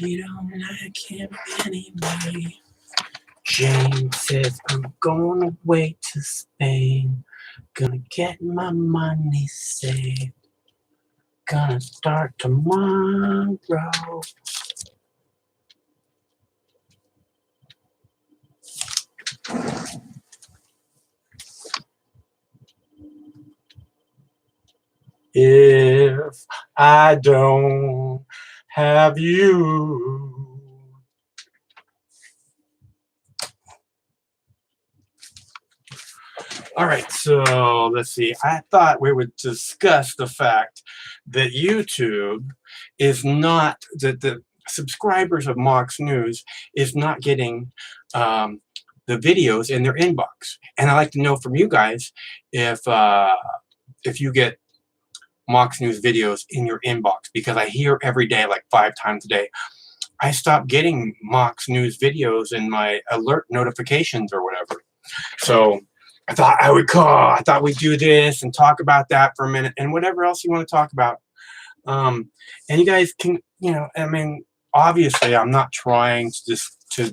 She don't like him anyway. Jane says, I'm going away to Spain. Gonna get my money saved. Gonna start tomorrow. If I don't have you. All right, so let's see. I thought we would discuss the fact that YouTube is not, that the subscribers of Moxnews is not getting the videos in their inbox. And I'd like to know from you guys if you get Moxnews videos in your inbox, because I hear every day, like 5 times a day, I stopped getting Moxnews videos in my alert notifications or whatever. So I thought I would call. I thought we'd do this and talk about that for a minute, and whatever else you want to talk about. And you guys can, I mean, obviously, I'm not trying to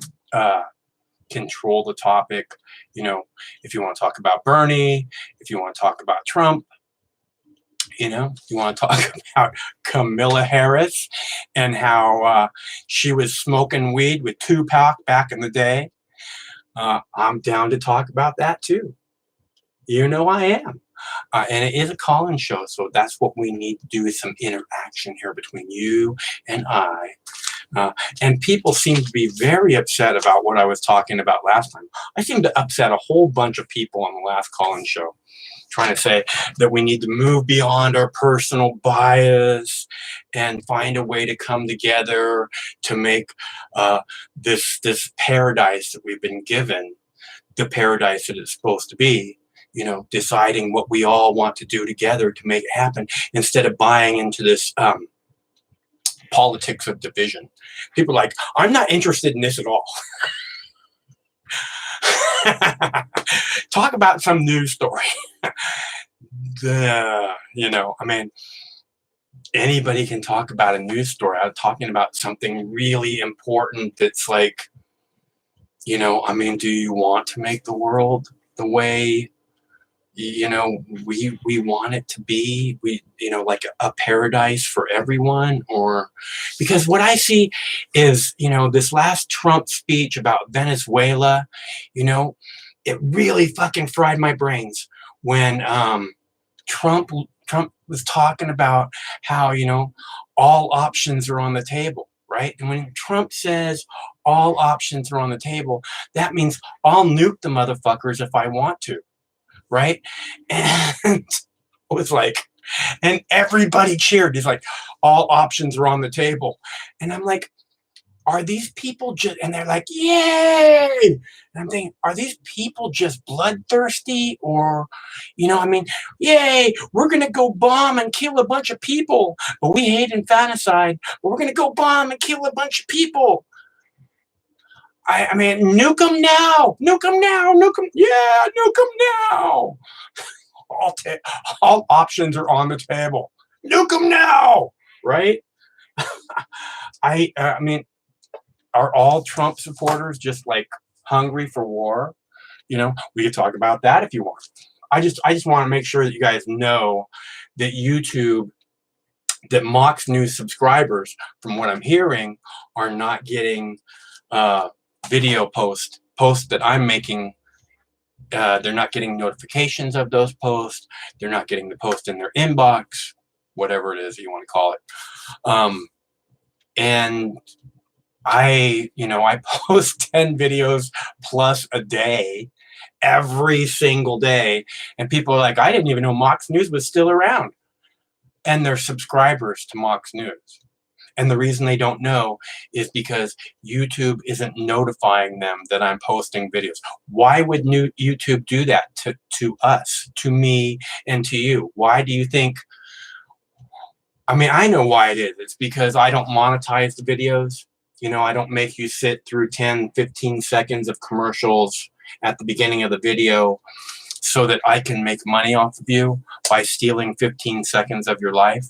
control the topic. If you want to talk about Bernie, if you want to talk about Trump, you want to talk about Kamala Harris and how she was smoking weed with Tupac back in the day. I'm down to talk about that too. I am. And it is a call-in show, so that's what we need to do, is some interaction here between you and I. And people seem to be very upset about what I was talking about last time. I seem to upset a whole bunch of people on the last call-in show, trying to say that we need to move beyond our personal bias and find a way to come together to make this paradise that we've been given, the paradise that it's supposed to be, deciding what we all want to do together to make it happen, instead of buying into this politics of division. People are like, I'm not interested in this at all. Talk about some news story. I mean, anybody can talk about a news story. I'm talking about something really important that's like, I mean, do you want to make the world the way we want it to be, like a paradise for everyone? Or because what I see is, this last Trump speech about Venezuela, it really fucking fried my brains when Trump was talking about how, all options are on the table, right? And when Trump says all options are on the table, that means I'll nuke the motherfuckers if I want to. Right? And it was like, and everybody cheered. He's like, all options are on the table. And I'm like, are these people just, and they're like, yay! And I'm thinking, are these people just bloodthirsty? Or, I mean, yay, we're going to go bomb and kill a bunch of people, but we hate infanticide, but we're going to go bomb and kill a bunch of people. I mean, nuke them now, nuke them now, nuke them, yeah, nuke them now. All options are on the table. Nuke them now, right? I mean, are all Trump supporters just like hungry for war? We could talk about that if you want. I just want to make sure that you guys know that YouTube, that Moxnews subscribers, from what I'm hearing, are not getting video posts that I'm making. They're not getting notifications of those posts. They're not getting the post in their inbox, whatever it is you want to call it. And I post 10 videos plus a day, every single day. And people are like, I didn't even know Moxnews was still around. And they're subscribers to Moxnews. And the reason they don't know is because YouTube isn't notifying them that I'm posting videos. Why would YouTube do that to us, to me, and to you? Why do you think? I mean, I know why it is. It's because I don't monetize the videos. I don't make you sit through 10, 15 seconds of commercials at the beginning of the video so that I can make money off of you by stealing 15 seconds of your life.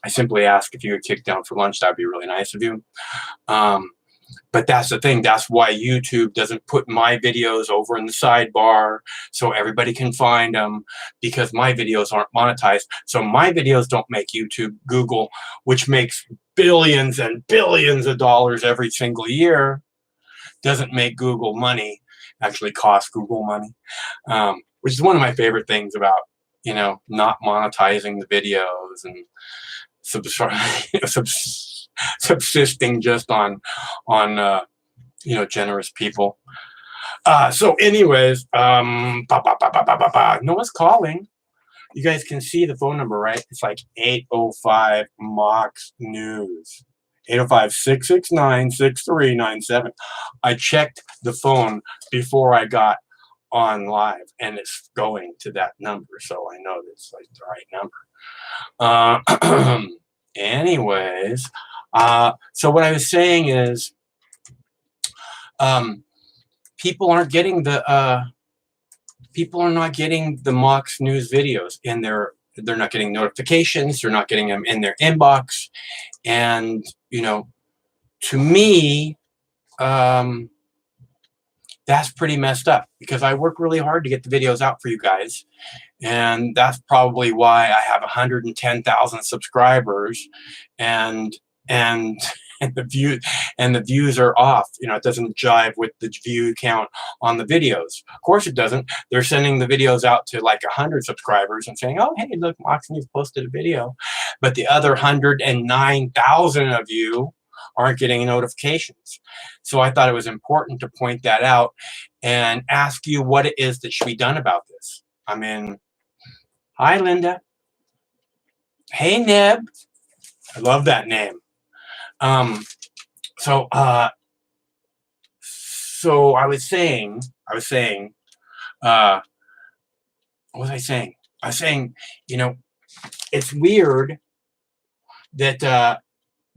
I simply ask if you get kicked down for lunch. That'd be really nice of you. But that's the thing. That's why YouTube doesn't put my videos over in the sidebar so everybody can find them, because my videos aren't monetized. So my videos don't make YouTube. Google, which makes billions and billions of dollars every single year, doesn't make Google money, actually costs Google money, which is one of my favorite things about, not monetizing the videos and subsisting just on generous people. So anyways, no one's calling. You guys can see the phone number, right? It's like 805 Mox News. 805-669-6397. I checked the phone before I got on live, and it's going to that number, so I know it's like the right number. Anyways, so what I was saying is, people are not getting the Mox News videos in they're not getting notifications. They're not getting them in their inbox, and to me, that's pretty messed up, because I work really hard to get the videos out for you guys. And that's probably why I have 110,000 subscribers, and the views are off. It doesn't jive with the view count on the videos. Of course it doesn't. They're sending the videos out to like 100 subscribers and saying, "Oh, hey, look, Moxnews posted a video," but the other 109,000 of you aren't getting notifications. So I thought it was important to point that out and ask you what it is that should be done about this. I mean, hi, Linda. Hey, Neb. I love that name. So I was saying, what was I saying? I was saying, it's weird that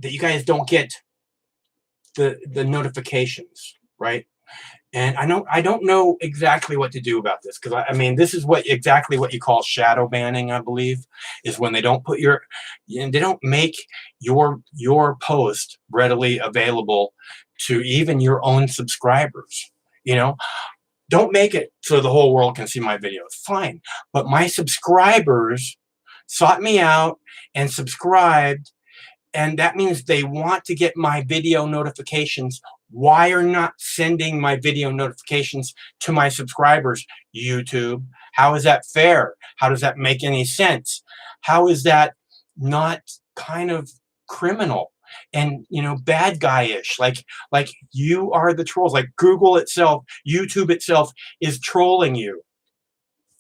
you guys don't get the notifications, right? And I don't know exactly what to do about this, because I mean, this is exactly what you call shadow banning, I believe, is when they don't put they don't make your post readily available to even your own subscribers. Don't make it so the whole world can see my videos. Fine, but my subscribers sought me out and subscribed, and that means they want to get my video notifications. Why are not sending my video notifications to my subscribers, YouTube? How is that fair? How does that make any sense? How is that not kind of criminal and bad guy-ish? Like you are the trolls. Like Google itself, YouTube itself is trolling you.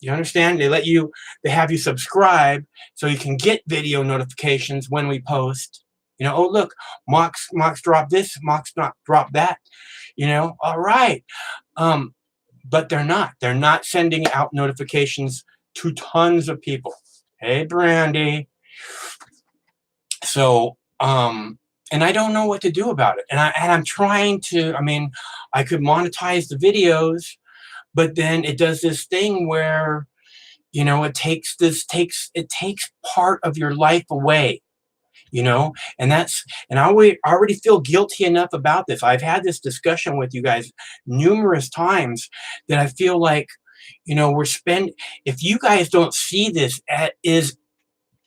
You understand? They have you subscribe so you can get video notifications when we post. Oh, look, Mox dropped this, Mox not dropped that. All right. But they're not sending out notifications to tons of people. Hey, Brandy. So, and I don't know what to do about it. And I'm trying to, I could monetize the videos, but then it does this thing where, it takes part of your life away. And I already feel guilty enough about this. I've had this discussion with you guys numerous times that I feel like, if you guys don't see this is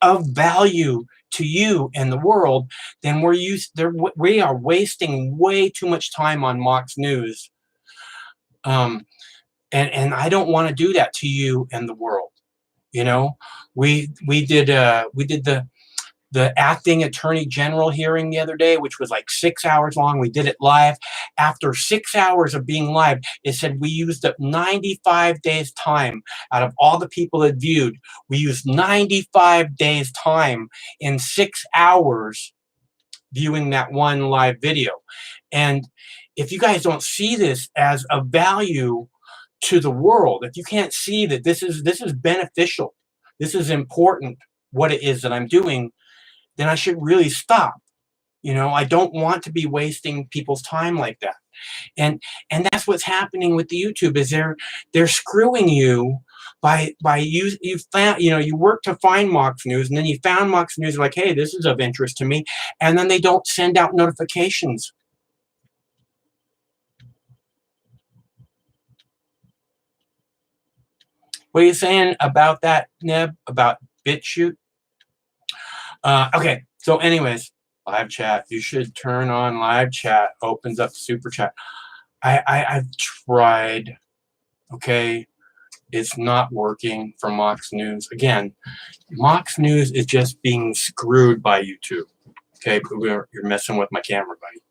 of value to you and the world, then we are wasting way too much time on Mox News. And I don't want to do that to you and the world. We did the acting attorney general hearing the other day, which was like 6 hours long. We did it live. After 6 hours of being live, it said we used up 95 days time out of all the people that viewed. We used 95 days time in 6 hours viewing that one live video. And if you guys don't see this as a value to the world, if you can't see that this is beneficial, this is important, what it is that I'm doing, then I should really stop. I don't want to be wasting people's time like that. And that's what's happening with the YouTube, is they're screwing you you found, you work to find Moxnews, and then you found Moxnews, like, hey, this is of interest to me, and then they don't send out notifications. What are you saying about that, Neb? About BitChute? Okay, so anyways, live chat. You should turn on live chat. Opens up super chat. I've tried. Okay, it's not working for Moxnews. Again, Moxnews is just being screwed by YouTube. Okay, you're messing with my camera, buddy.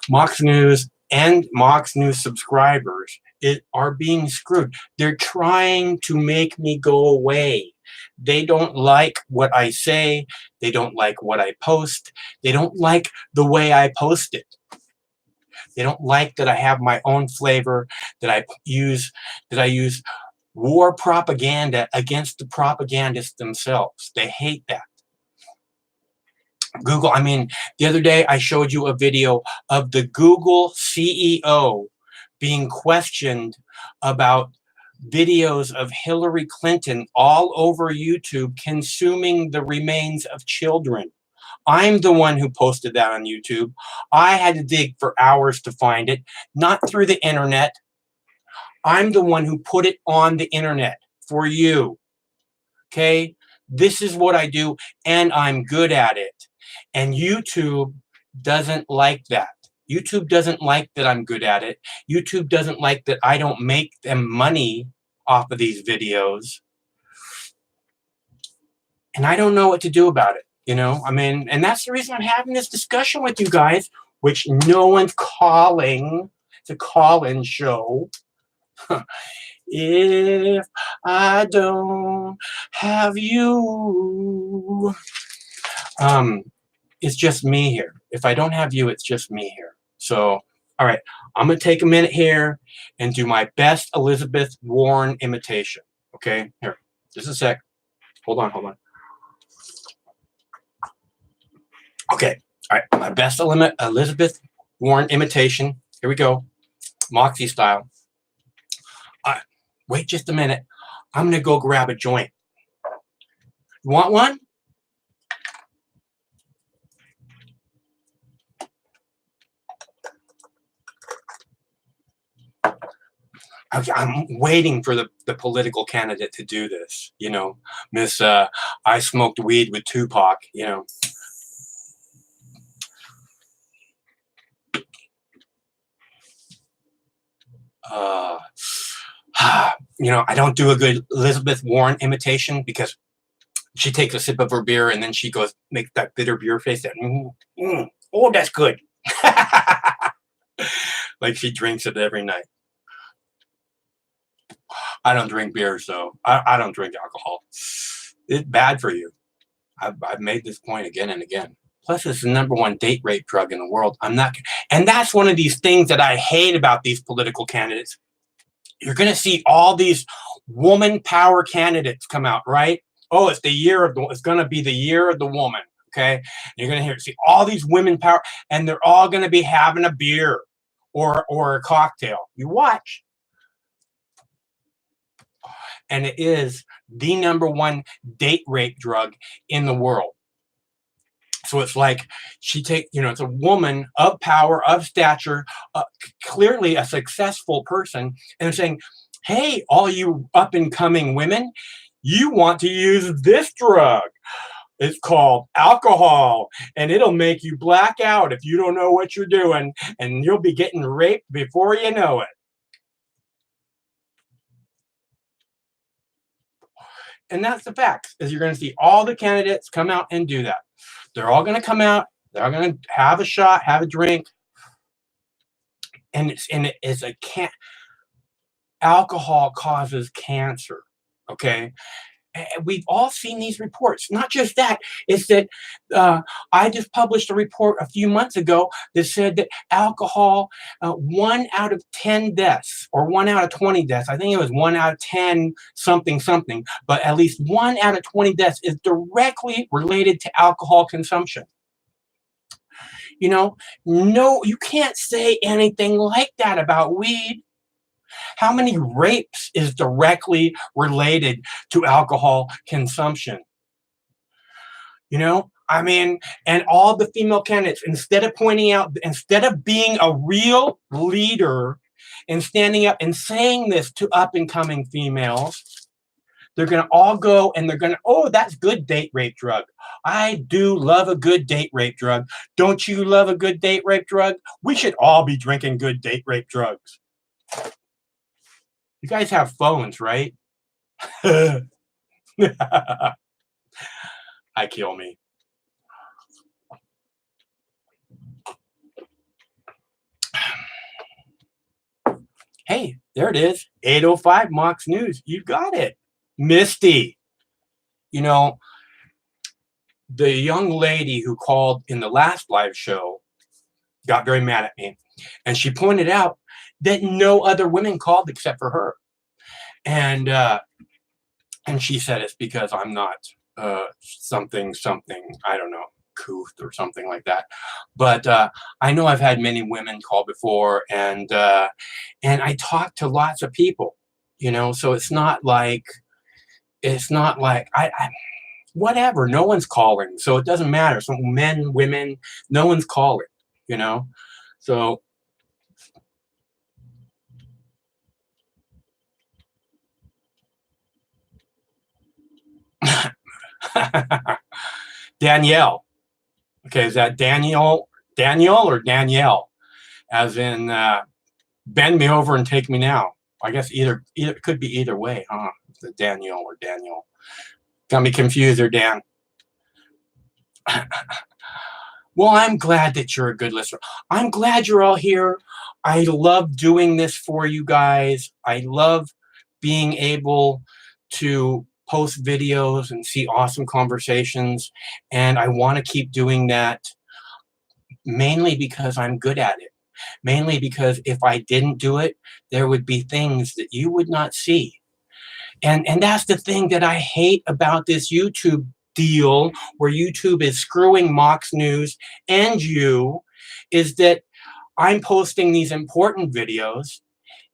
Moxnews and Moxnews subscribers are being screwed. They're trying to make me go away. They don't like what I say. They don't like what I post. They don't like the way I post it. They don't like that I have my own flavor, that I use war propaganda against the propagandists themselves. They hate that. Google, the other day I showed you a video of the Google CEO being questioned about videos of Hillary Clinton all over YouTube consuming the remains of children. I'm the one who posted that on YouTube. I had to dig for hours to find it, not through the internet. I'm the one who put it on the internet for you. Okay? This is what I do, and I'm good at it. And YouTube doesn't like that. YouTube doesn't like that I'm good at it. YouTube doesn't like that I don't make them money off of these videos. And I don't know what to do about it, and that's the reason I'm having this discussion with you guys, which no one's calling. It's a call-in show. If I don't have you, it's just me here. If I don't have you, it's just me here. So, all right, I'm going to take a minute here and do my best Elizabeth Warren imitation. Okay, here, just a sec. Hold on. Okay, all right, my best Elizabeth Warren imitation. Here we go, Moxie style. Wait just a minute. I'm going to go grab a joint. You want one? I'm waiting for the political candidate to do this, Miss I smoked weed with Tupac, I don't do a good Elizabeth Warren imitation because she takes a sip of her beer and then she goes, makes that bitter beer face. Oh, that's good. Like she drinks it every night. I don't drink beer, so I don't drink alcohol. It's bad for you. I've made this point again and again. Plus, it's the #1 date rape drug in the world. And that's one of these things that I hate about these political candidates. You're going to see all these woman power candidates come out, right? Oh, it's going to be the year of the woman. Okay. You're going to see all these women power, and they're all going to be having a beer or a cocktail. You watch. And it is the #1 date rape drug in the world. So it's like it's a woman of power, of stature, clearly a successful person. And they're saying, hey, all you up and coming women, you want to use this drug. It's called alcohol, and it'll make you black out if you don't know what you're doing, and you'll be getting raped before you know it. And that's the fact, is you're going to see all the candidates come out and do that. They're all going to come out. They're all going to have a shot, have a drink. And alcohol causes cancer. Okay. We've all seen these reports. Not just that, it's that I just published a report a few months ago that said that alcohol, 1 out of 10 deaths, or 1 out of 20 deaths, I think it was 1 out of 10 something, but at least 1 out of 20 deaths is directly related to alcohol consumption. No, you can't say anything like that about weed. How many rapes is directly related to alcohol consumption? You know, I mean, and all the female candidates, instead of pointing out, instead of being a real leader and standing up and saying this to up and coming females, they're going to all go and they're going to, oh, that's good date rape drug. I do love a good date rape drug. Don't you love a good date rape drug? We should all be drinking good date rape drugs. You guys have phones, right? I kill me. Hey, there it is. 8:05 Mox News. You got it. Misty. You know, the young lady who called in the last live show got very mad at me. And she pointed out that no other women called except for her. And she said it's because I'm not something, I don't know, couth or something like that. But I know I've had many women call before, and I talk to lots of people, you know, so it's not like I whatever, no one's calling, so it doesn't matter. So men, women, no one's calling, you know. So Danielle. Okay, is that Daniel or Danielle? As in, bend me over and take me now. I guess either it could be either way, huh? The Danielle or Daniel. Got me confused there, Dan. Well, I'm glad that you're a good listener. I'm glad you're all here. I love doing this for you guys. I love being able to post videos and see awesome conversations. And I want to keep doing that, mainly because I'm good at it. Mainly because if I didn't do it, there would be things that you would not see. And that's the thing that I hate about this YouTube deal, where YouTube is screwing Mox News and you, is that I'm posting these important videos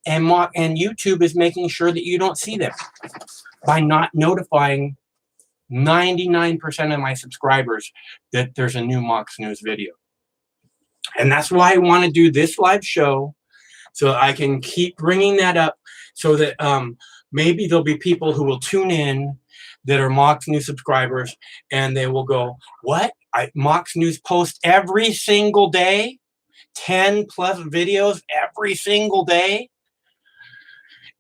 and YouTube is making sure that you don't see them by not notifying 99% of my subscribers that there's a new Mox News video. And that's why I want to do this live show, so I can keep bringing that up, so that maybe there'll be people who will tune in that are Mox News subscribers, and they will go, what? Mox News posts every single day, 10 plus videos every single day,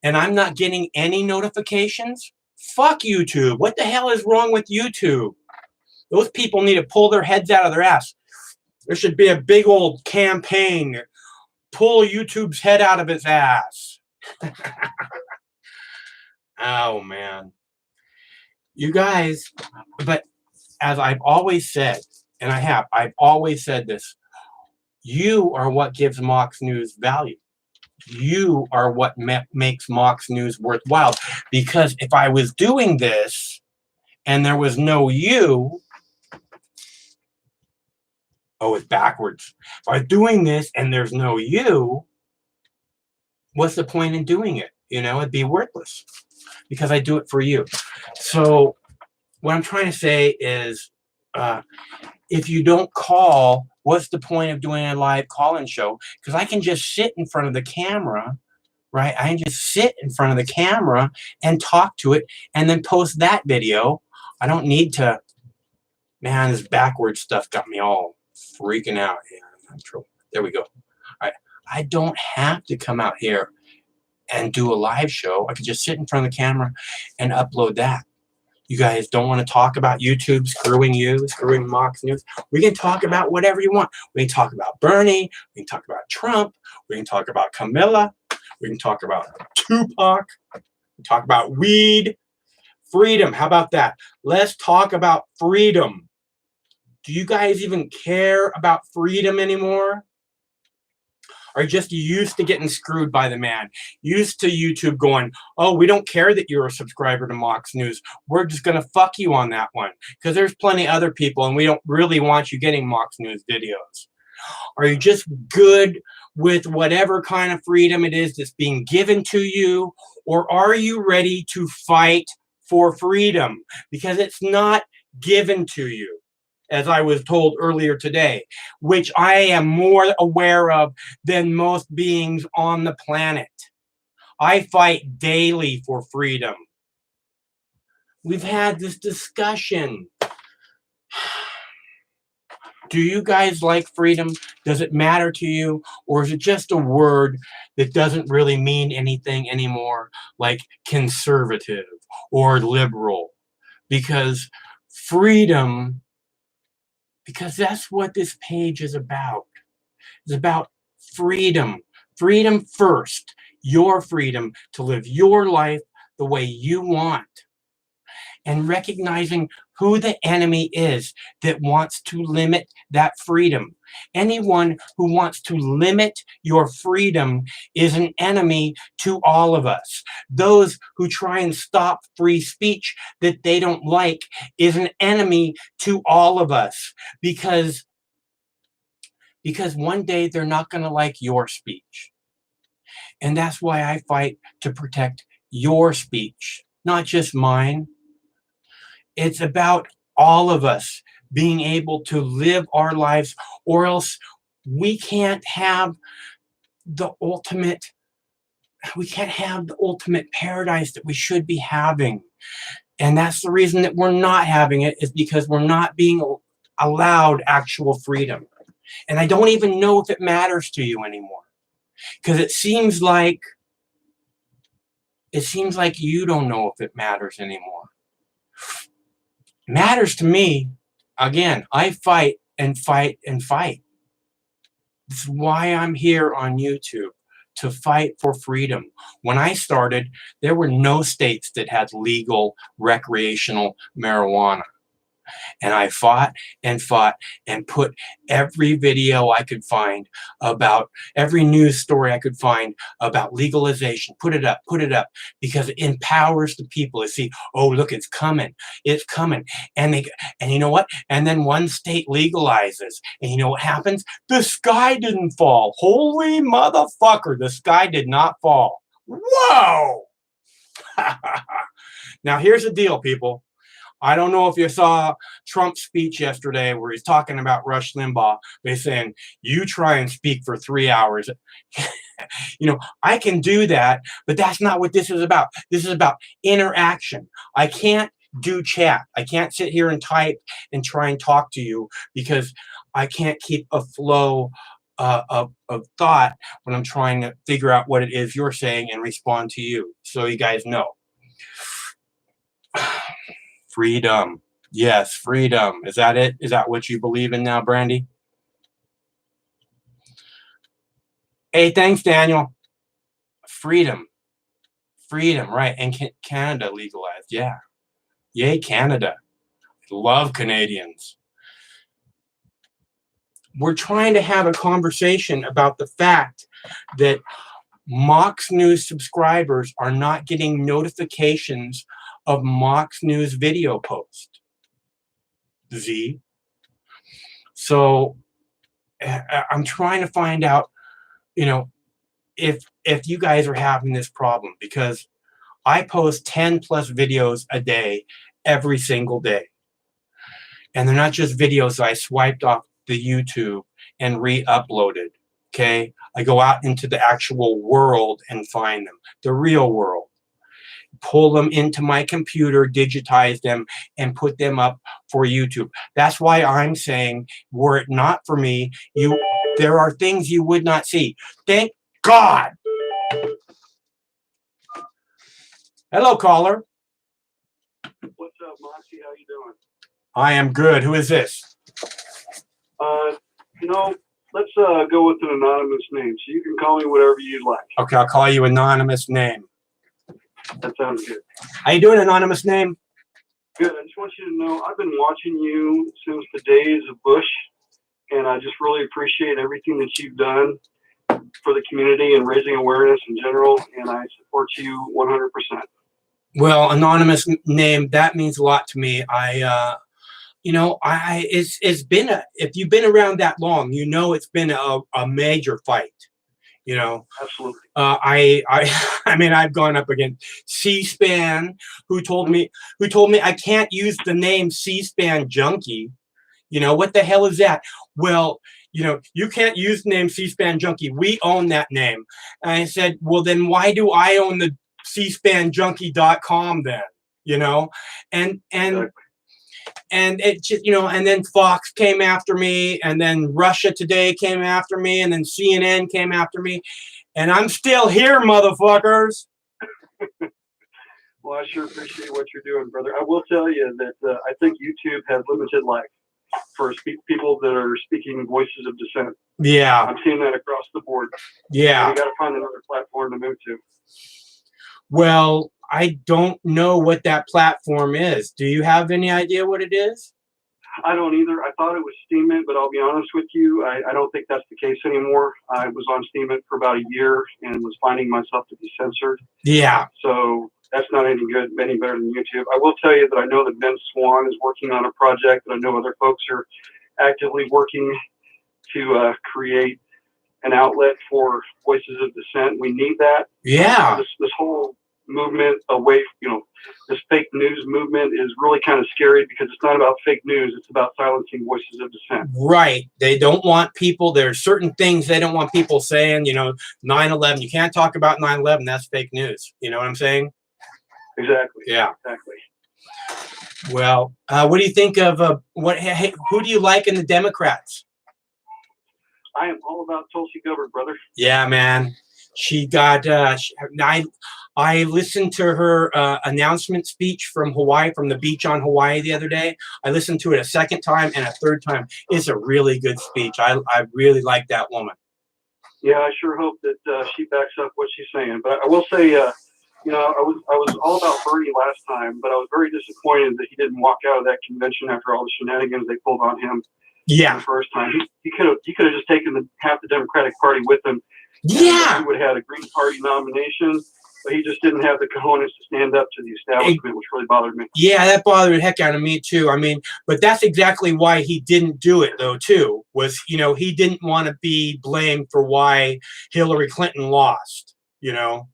and I'm not getting any notifications? Fuck YouTube. What the hell is wrong with YouTube? Those people need to pull their heads out of their ass. There should be a big old campaign. Pull YouTube's head out of its ass. Oh, man. You guys, but as I've always said, and I've always said this, you are what gives Mox News value. You are what makes Mox News worthwhile. Because if I was doing this and there was no you, oh, it's backwards. If I was doing this and there's no you, what's the point in doing it? You know, it'd be worthless, because I do it for you. So what I'm trying to say is, if you don't call, what's the point of doing a live call-in show? Because I can just sit in front of the camera, right? I can just sit in front of the camera and talk to it and then post that video. I don't need to, man, this backwards stuff got me all freaking out. Yeah, there we go. I don't have to come out here and do a live show. I could just sit in front of the camera and upload that. You guys don't want to talk about YouTube screwing you, screwing Mox News? We can talk about whatever you want. We can talk about Bernie. We can talk about Trump. We can talk about Camilla. We can talk about Tupac. We can talk about weed. Freedom. How about that? Let's talk about freedom. Do you guys even care about freedom anymore? Are just used to getting screwed by the man, used to YouTube going, oh, we don't care that you're a subscriber to Mox News. We're just going to fuck you on that one, because there's plenty of other people and we don't really want you getting Mox News videos. Are you just good with whatever kind of freedom it is that's being given to you? Or are you ready to fight for freedom? Because it's not given to you, as I was told earlier today, which I am more aware of than most beings on the planet. I fight daily for freedom. We've had this discussion. Do you guys like freedom? Does it matter to you? Or is it just a word that doesn't really mean anything anymore, like conservative or liberal? Because freedom, because that's what this page is about. It's about freedom. Freedom first. Your freedom to live your life the way you want. And recognizing who the enemy is that wants to limit that freedom. Anyone who wants to limit your freedom is an enemy to all of us. Those who try and stop free speech that they don't like is an enemy to all of us, because one day they're not going to like your speech. And that's why I fight to protect your speech, not just mine. It's about all of us being able to live our lives, or else we can't have the ultimate paradise that we should be having. And that's the reason that we're not having it, is because we're not being allowed actual freedom. And I don't even know if it matters to you anymore, because it seems like you don't know if it matters anymore. Matters to me. Again, I fight and fight and fight. This is why I'm here on YouTube, to fight for freedom. When I started, there were no states that had legal recreational marijuana. And I fought and put every video I could find about, every news story I could find about legalization, put it up, because it empowers the people to see, oh, look, it's coming. And you know what? And then one state legalizes, and you know what happens? The sky didn't fall. Holy motherfucker, the sky did not fall. Whoa! Now, here's the deal, people. I don't know if you saw Trump's speech yesterday where he's talking about Rush Limbaugh. They're saying, you try and speak for 3 hours. You know, I can do that, but that's not what this is about. This is about interaction. I can't do chat. I can't sit here and type and try and talk to you, because I can't keep a flow of thought when I'm trying to figure out what it is you're saying and respond to you, so you guys know. Freedom. Yes, freedom. Is that it? Is that what you believe in now, Brandy? Hey, thanks, Daniel. Freedom. Freedom, right. And Canada legalized. Yeah. Yay, Canada. Love Canadians. We're trying to have a conversation about the fact that Moxnews subscribers are not getting notifications of Moxnews video post. Z. So I'm trying to find out, you know, if you guys are having this problem, because I post 10 plus videos a day, every single day. And they're not just videos I swiped off the YouTube and re-uploaded. Okay. I go out into the actual world and find them, the real world. Pull them into my computer, digitize them, and put them up for YouTube. That's why I'm saying, were it not for me, there are things you would not see. Thank God. Hello, caller. What's up, Moxie? How you doing? I am good. Who is this? You know, let's go with an anonymous name. So you can call me whatever you'd like. Okay, I'll call you anonymous name. That sounds good. How you doing, anonymous name? Good. I just want you to know I've been watching you since the days of Bush, and I just really appreciate everything that you've done for the community and raising awareness in general, and I support you 100%. Well, anonymous name, that means a lot to me. you know, it's been if you've been around that long, you know, it's been a major fight. You know, Absolutely. I mean, I've gone up against C-SPAN, who told me I can't use the name C-SPAN junkie. You know, what the hell is that? Well, you know, you can't use the name C-SPAN junkie. We own that name. And I said, well, then why do I own the cspanjunkie.com then? You know, and Exactly. and it just, you know, and then Fox came after me, and then Russia Today came after me, and then CNN came after me, and I'm still here, motherfuckers. Well, I sure appreciate what you're doing, brother. I will tell you that I think YouTube has limited life for people that are speaking voices of dissent. Yeah. I'm seeing that across the board. Yeah. We got to find another platform to move to. Well, I don't know what that platform is. Do you have any idea what it is? I don't either. I thought it was Steemit, but I'll be honest with you, I don't think that's the case anymore. I was on Steemit for about a year and was finding myself to be censored. Yeah. So that's not any good, any better than YouTube. I will tell you that I know that Ben Swan is working on a project, and I know other folks are actively working to create an outlet for voices of dissent. We need that. Yeah. This whole movement away, you know, this fake news movement is really kind of scary because it's not about fake news. It's about silencing voices of dissent. Right. They don't want people, there's certain things they don't want people saying, you know, 9/11, you can't talk about 9/11, that's fake news. You know what I'm saying? Exactly. Yeah. Exactly. Well, what do you think of who do you like in the Democrats? I am all about Tulsi Gabbard, brother. Yeah, man. She got I listened to her announcement speech from Hawaii, from the beach on Hawaii the other day. I listened to it a second time and a third time. It's a really good speech. I really like that woman. Yeah, I sure hope that she backs up what she's saying. But I will say, you know, I was all about Bernie last time, but I was very disappointed that he didn't walk out of that convention after all the shenanigans they pulled on him. Yeah. The first time, he could have just taken half the Democratic Party with him. Yeah. He would have had a Green Party nomination, but he just didn't have the cojones to stand up to the establishment, which really bothered me. Yeah, that bothered the heck out of me too. I mean, but that's exactly why he didn't do it though too, was, you know, he didn't want to be blamed for why Hillary Clinton lost, you know.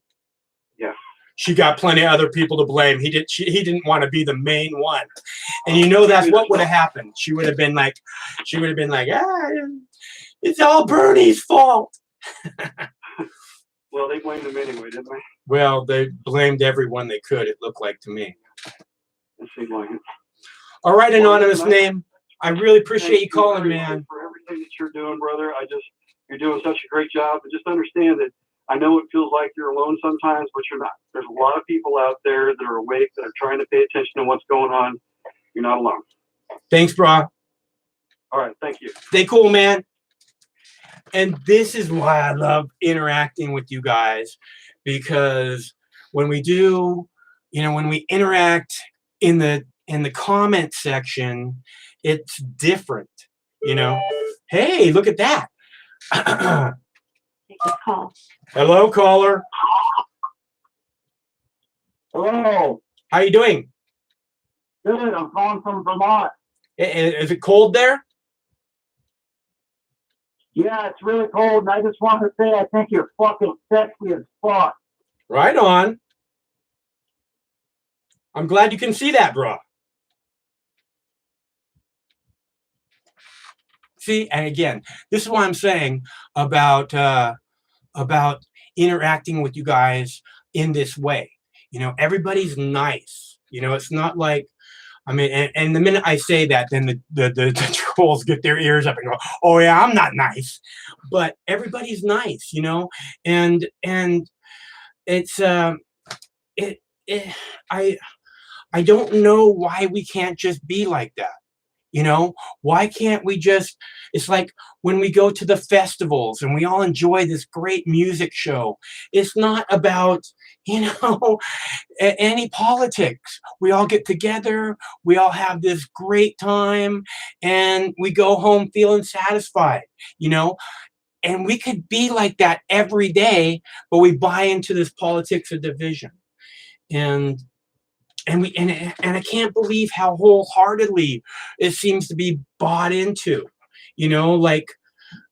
Yeah. She got plenty of other people to blame. He didn't want to be the main one. And you know, that's what would have happened. She would have been like, it's all Bernie's fault. Well, they blamed him anyway, didn't they? Well, they blamed everyone they could, it looked like to me. It seemed like it. All right, anonymous name. I really appreciate you calling, man. For everything that you're doing, brother. You're doing such a great job. But just understand that I know it feels like you're alone sometimes, but you're not. There's a lot of people out there that are awake, that are trying to pay attention to what's going on. You're not alone. Thanks, bro. All right, thank you. Stay cool, man. And this is why I love interacting with you guys, because when we do, you know, when we interact in the comment section, it's different, you know. Hey, look at that. Take a call. Hello, caller. Hello. How you doing? Good. I'm calling from Vermont. Is it cold there? Yeah, it's really cold, and I just want to say I think you're fucking sexy as fuck. Right on. I'm glad you can see that, bro. See, and again, this is what I'm saying about interacting with you guys in this way. You know, everybody's nice. You know, it's not like, I mean, and the minute I say that, then the trolls get their ears up and go, "Oh yeah, I'm not nice," but everybody's nice, you know, and it's I don't know why we can't just be like that. You know, why can't we just, it's like when we go to the festivals and we all enjoy this great music show. It's not about, you know, any politics. We all get together, we all have this great time, and we go home feeling satisfied, you know. And we could be like that every day, but we buy into this politics of division. And and I can't believe how wholeheartedly it seems to be bought into, like,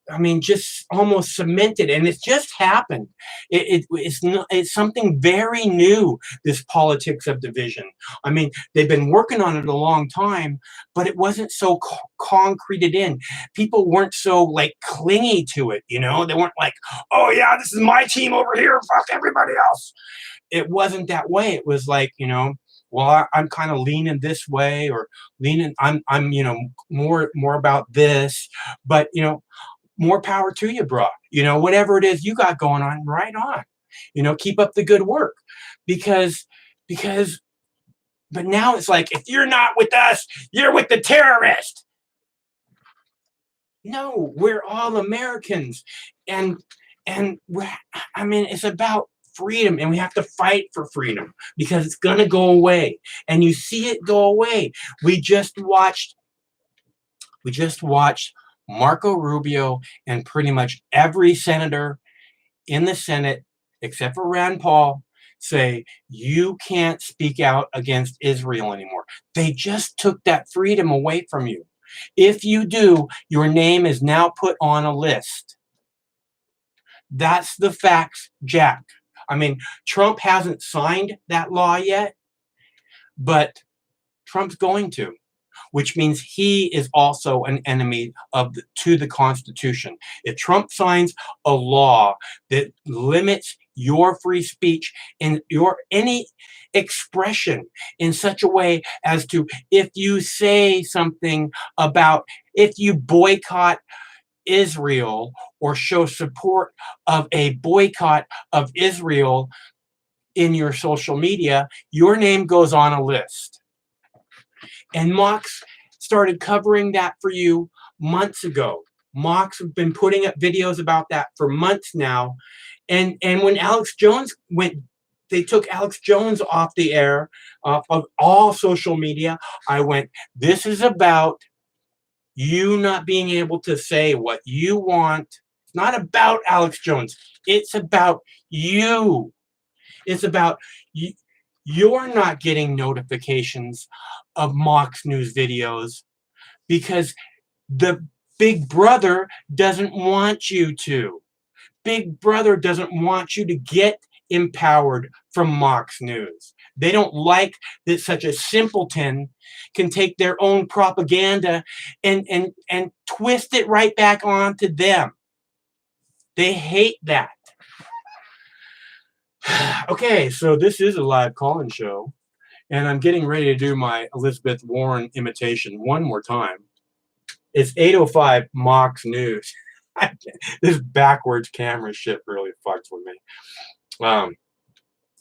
I mean, just almost cemented, and it's just happened. It's something very new, this politics of division. I mean, they've been working on it a long time, but it wasn't so concreted in. People weren't so like clingy to it, They weren't like, oh yeah, this is my team over here, fuck everybody else. It wasn't that way. It was like, well, I'm kind of leaning this way, or leaning, I'm more about this, but more power to you, bro. Whatever it is you got going on, right on. Keep up the good work, because, but now it's like, if you're not with us, you're with the terrorist. No, we're all Americans, and it's about freedom, and we have to fight for freedom, because it's gonna go away, and you see it go away. We just watched Marco Rubio and pretty much every senator in the Senate, except for Rand Paul, say you can't speak out against Israel anymore. They just took that freedom away from you. If you do, your name is now put on a list. That's the facts, Jack. I mean, Trump hasn't signed that law yet, but Trump's going to, which means he is also an enemy to the Constitution. If Trump signs a law that limits your free speech and your any expression in such a way as to, if you say something about, if you boycott Israel or show support of a boycott of Israel in your social media, your name goes on a list. And Mox started covering that for you months ago. Mox have been putting up videos about that for months now. And when Alex Jones they took Alex Jones off the air, off of all social media. I went, this is about you not being able to say what you want. It's not about Alex Jones. It's about you. It's about you. You're not getting notifications of Moxnews videos because the Big Brother doesn't want you to. Big Brother doesn't want you to get empowered from Moxnews. They don't like that such a simpleton can take their own propaganda and twist it right back onto them. They hate that. Okay, so this is a live call-in show, and I'm getting ready to do my Elizabeth Warren imitation one more time. It's 8:05 Mox News. This backwards camera shit really fucks with me.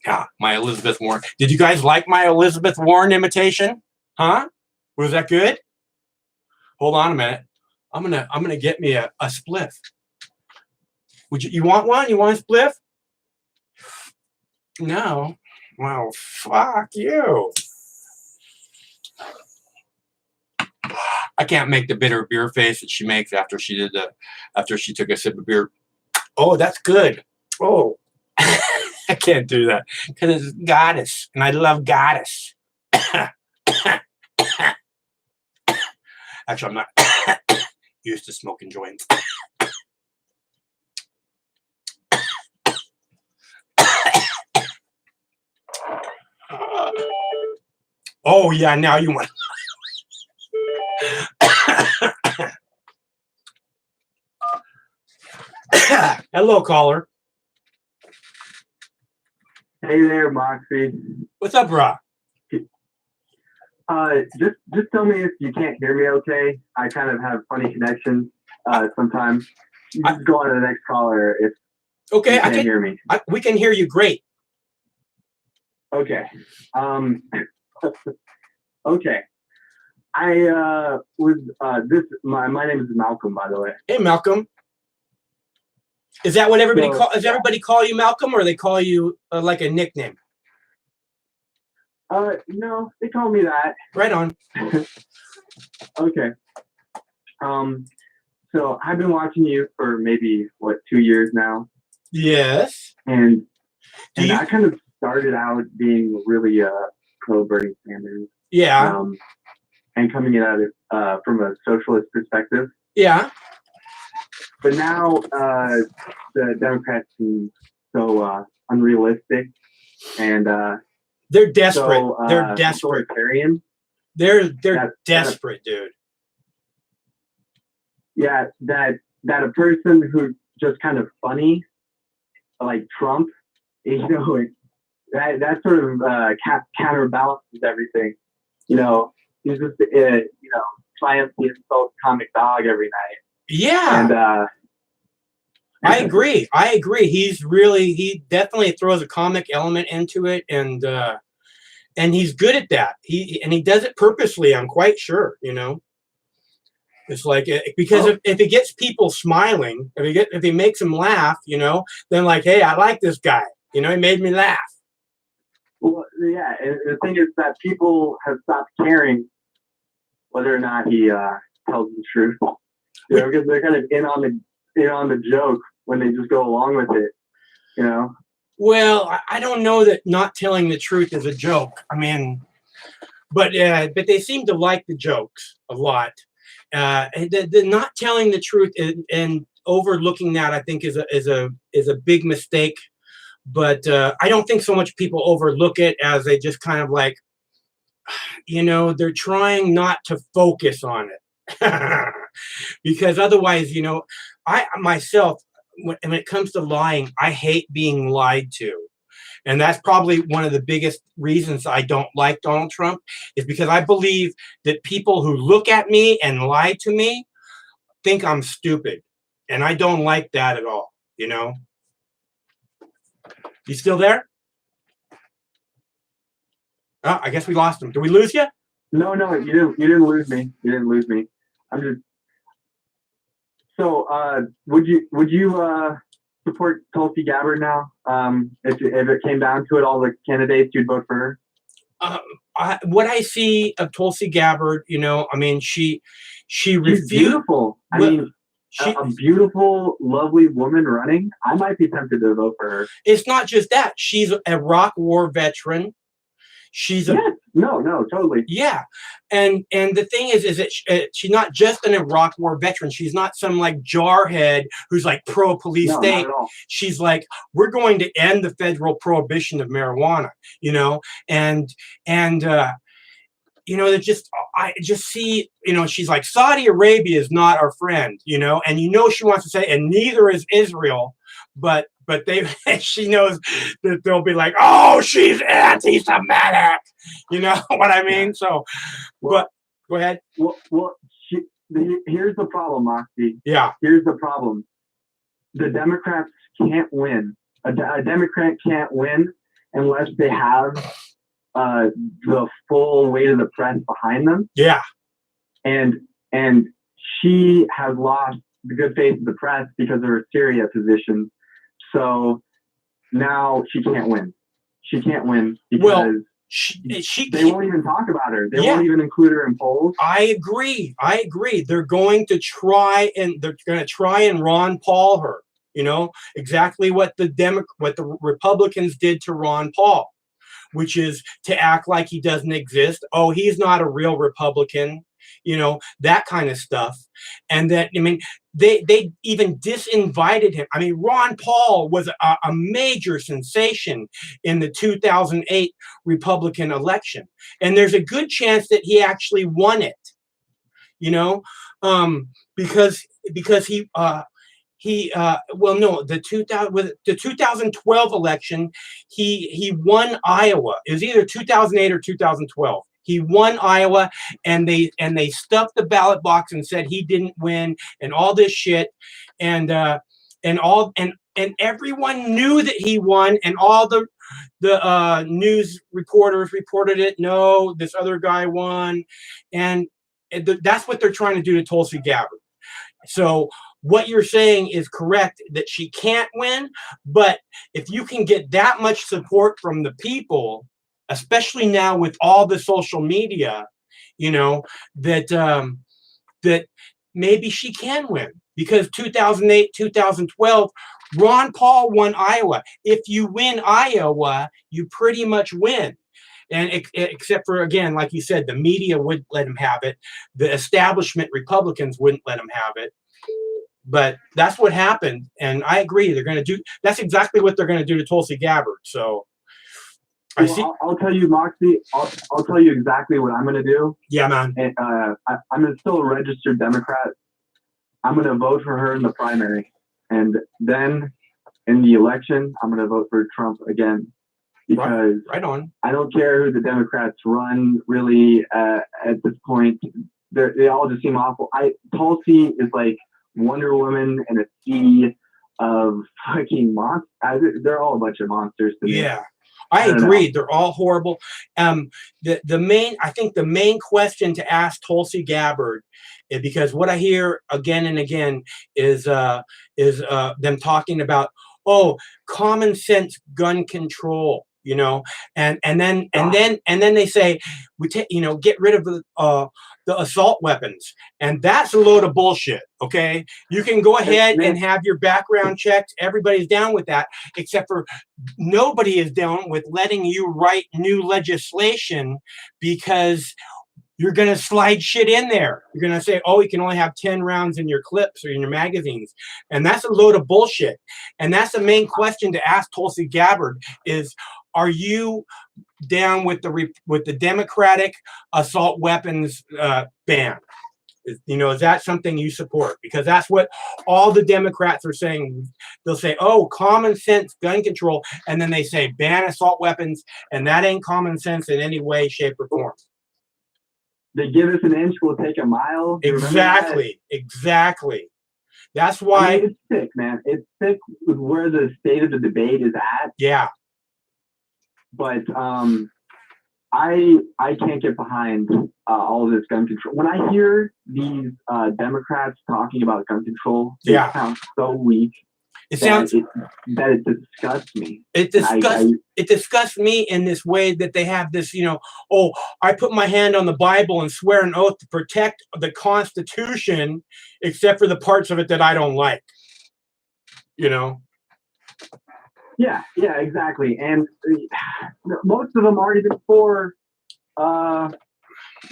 Yeah, my Elizabeth Warren. Did you guys like my Elizabeth Warren imitation? Huh? Was that good? Hold on a minute. I'm gonna get me a spliff. Would you want one? You want a spliff? No. Well, fuck you. I can't make the bitter beer face that she makes after she took a sip of beer. Oh, that's good. Oh, I can't do that because it's Goddess, and I love Goddess. Actually, I'm not used to smoking joints. Oh yeah, now you want. Hello, caller. Hey there, Moxie. What's up, bro? Just tell me if you can't hear me okay. I kind of have funny connections sometimes. You just go on to the next caller if you can't hear me. We can hear you great. Okay. Okay. I was my name is Malcolm, by the way. Hey, Malcolm. Is that what everybody does everybody call you Malcolm, or they call you like a nickname? No, they call me that. Right on. Okay. So I've been watching you for maybe 2 years now. Yes. And I kind of started out being really pro Bernie Sanders. Yeah. And coming at it from a socialist perspective. Yeah. But now the Democrats seem so unrealistic and they're desperate. so, They're desperate. authoritarian. They're desperate, dude. Yeah, that a person who's just kind of funny, like Trump, you know, that sort of counterbalances everything. You know, he's just triumphs the insult comic dog every night. Yeah. And I agree. He definitely throws a comic element into it, and he's good at that. He does it purposely. I'm quite sure. You know, it's like because if he gets people smiling, if he makes them laugh, you know, then like, hey, I like this guy. You know, he made me laugh. Well, yeah, and the thing is that people have stopped caring whether or not he tells the truth. You know, because they're kind of in on the joke when they just go along with it. You know. Well, I don't know that not telling the truth is a joke. I mean, but they seem to like the jokes a lot. The not telling the truth and overlooking that, I think, is a big mistake. But I don't think so much people overlook it as they just kind of like, you know, they're trying not to focus on it. Because otherwise, you know, I myself, when it comes to lying, I hate being lied to. And that's probably one of the biggest reasons I don't like Donald Trump, is because I believe that people who look at me and lie to me think I'm stupid. And I don't like that at all, you know? You still there? Oh, I guess we lost him. Did we lose you? No, you didn't lose me. You didn't lose me. I'm just. So, would you support Tulsi Gabbard now? If it came down to it, all the candidates, you'd vote for her? What I see of Tulsi Gabbard, you know, I mean, she's refused. Beautiful. I mean, a beautiful, lovely woman running. I might be tempted to vote for her. It's not just that. She's a Iraq War veteran. No, totally. Yeah, and the thing is that she's not just an Iraq War veteran. She's not some like jarhead who's like pro police state. Not at all. She's like, we're going to end the federal prohibition of marijuana. You know, and you know, I just see, you know, she's like, Saudi Arabia is not our friend. You know, and you know she wants to say, and neither is Israel, but she knows that they'll be like, oh, she's anti-Semitic. You know what I mean? So, but go ahead. Well, here's the problem, Moxie. Yeah. Here's the problem. The Democrats can't win. A Democrat can't win unless they have the full weight of the press behind them. Yeah. And she has lost the good faith of the press because of her Syria position. So now she can't win. She can't win because they won't even talk about her. They won't even include her in polls. I agree. They're going to try and Ron Paul her. You know, exactly what the Republicans did to Ron Paul, which is to act like he doesn't exist. Oh, he's not a real Republican. You know, that kind of stuff. And that, I mean, they even disinvited him. I mean, Ron Paul was a major sensation in the 2008 Republican election. And there's a good chance that he actually won it, you know, because he the 2012 election, he won Iowa. It was either 2008 or 2012. He won Iowa, and they stuffed the ballot box and said he didn't win, and all this shit, and everyone knew that he won, and all the news reporters reported it. No, this other guy won, and that's what they're trying to do to Tulsi Gabbard. So what you're saying is correct, that she can't win, but if you can get that much support from the people, especially now with all the social media, you know, that maybe she can win, because 2008, 2012, Ron Paul won Iowa. If you win Iowa, you pretty much win. And except for, again, like you said, the media wouldn't let him have it. The establishment Republicans wouldn't let him have it. But that's what happened. And I agree. They're going to do, that's exactly what they're going to do to Tulsi Gabbard. So I see. I'll tell you, Moxie, I'll tell you exactly what I'm going to do. Yeah, man. And, I'm still a registered Democrat. I'm going to vote for her in the primary. And then in the election, I'm going to vote for Trump again. Because right on. I don't care who the Democrats run, really, at this point. They all just seem awful. Tulsi is like Wonder Woman and a sea of fucking monsters. They're all a bunch of monsters to me. Yeah, I agree. They're all horrible. I think the main question to ask Tulsi Gabbard, because what I hear again and again is them talking about, oh, common sense gun control, you know, and then they say get rid of the assault weapons, and that's a load of bullshit. Okay, you can go ahead and have your background checked. Everybody's down with that, except for nobody is down with letting you write new legislation, because you're going to slide shit in there. You're going to say, oh, you can only have 10 rounds in your clips or in your magazines. And that's a load of bullshit. And that's the main question to ask Tulsi Gabbard is, are you down with the Democratic assault weapons ban? Is that something you support? Because that's what all the Democrats are saying. They'll say, oh, common sense gun control. And then they say ban assault weapons. And that ain't common sense in any way, shape, or form. They give us an inch, we'll take a mile. Exactly. That's why it's sick, man. It's sick with where the state of the debate is at. Yeah. But I can't get behind all of this gun control. When I hear these Democrats talking about gun control, it sounds so weak. It disgusts me. It disgusts me in this way that they have this, oh, I put my hand on the Bible and swear an oath to protect the Constitution, except for the parts of it that I don't like. Yeah, exactly. And most of them aren't even for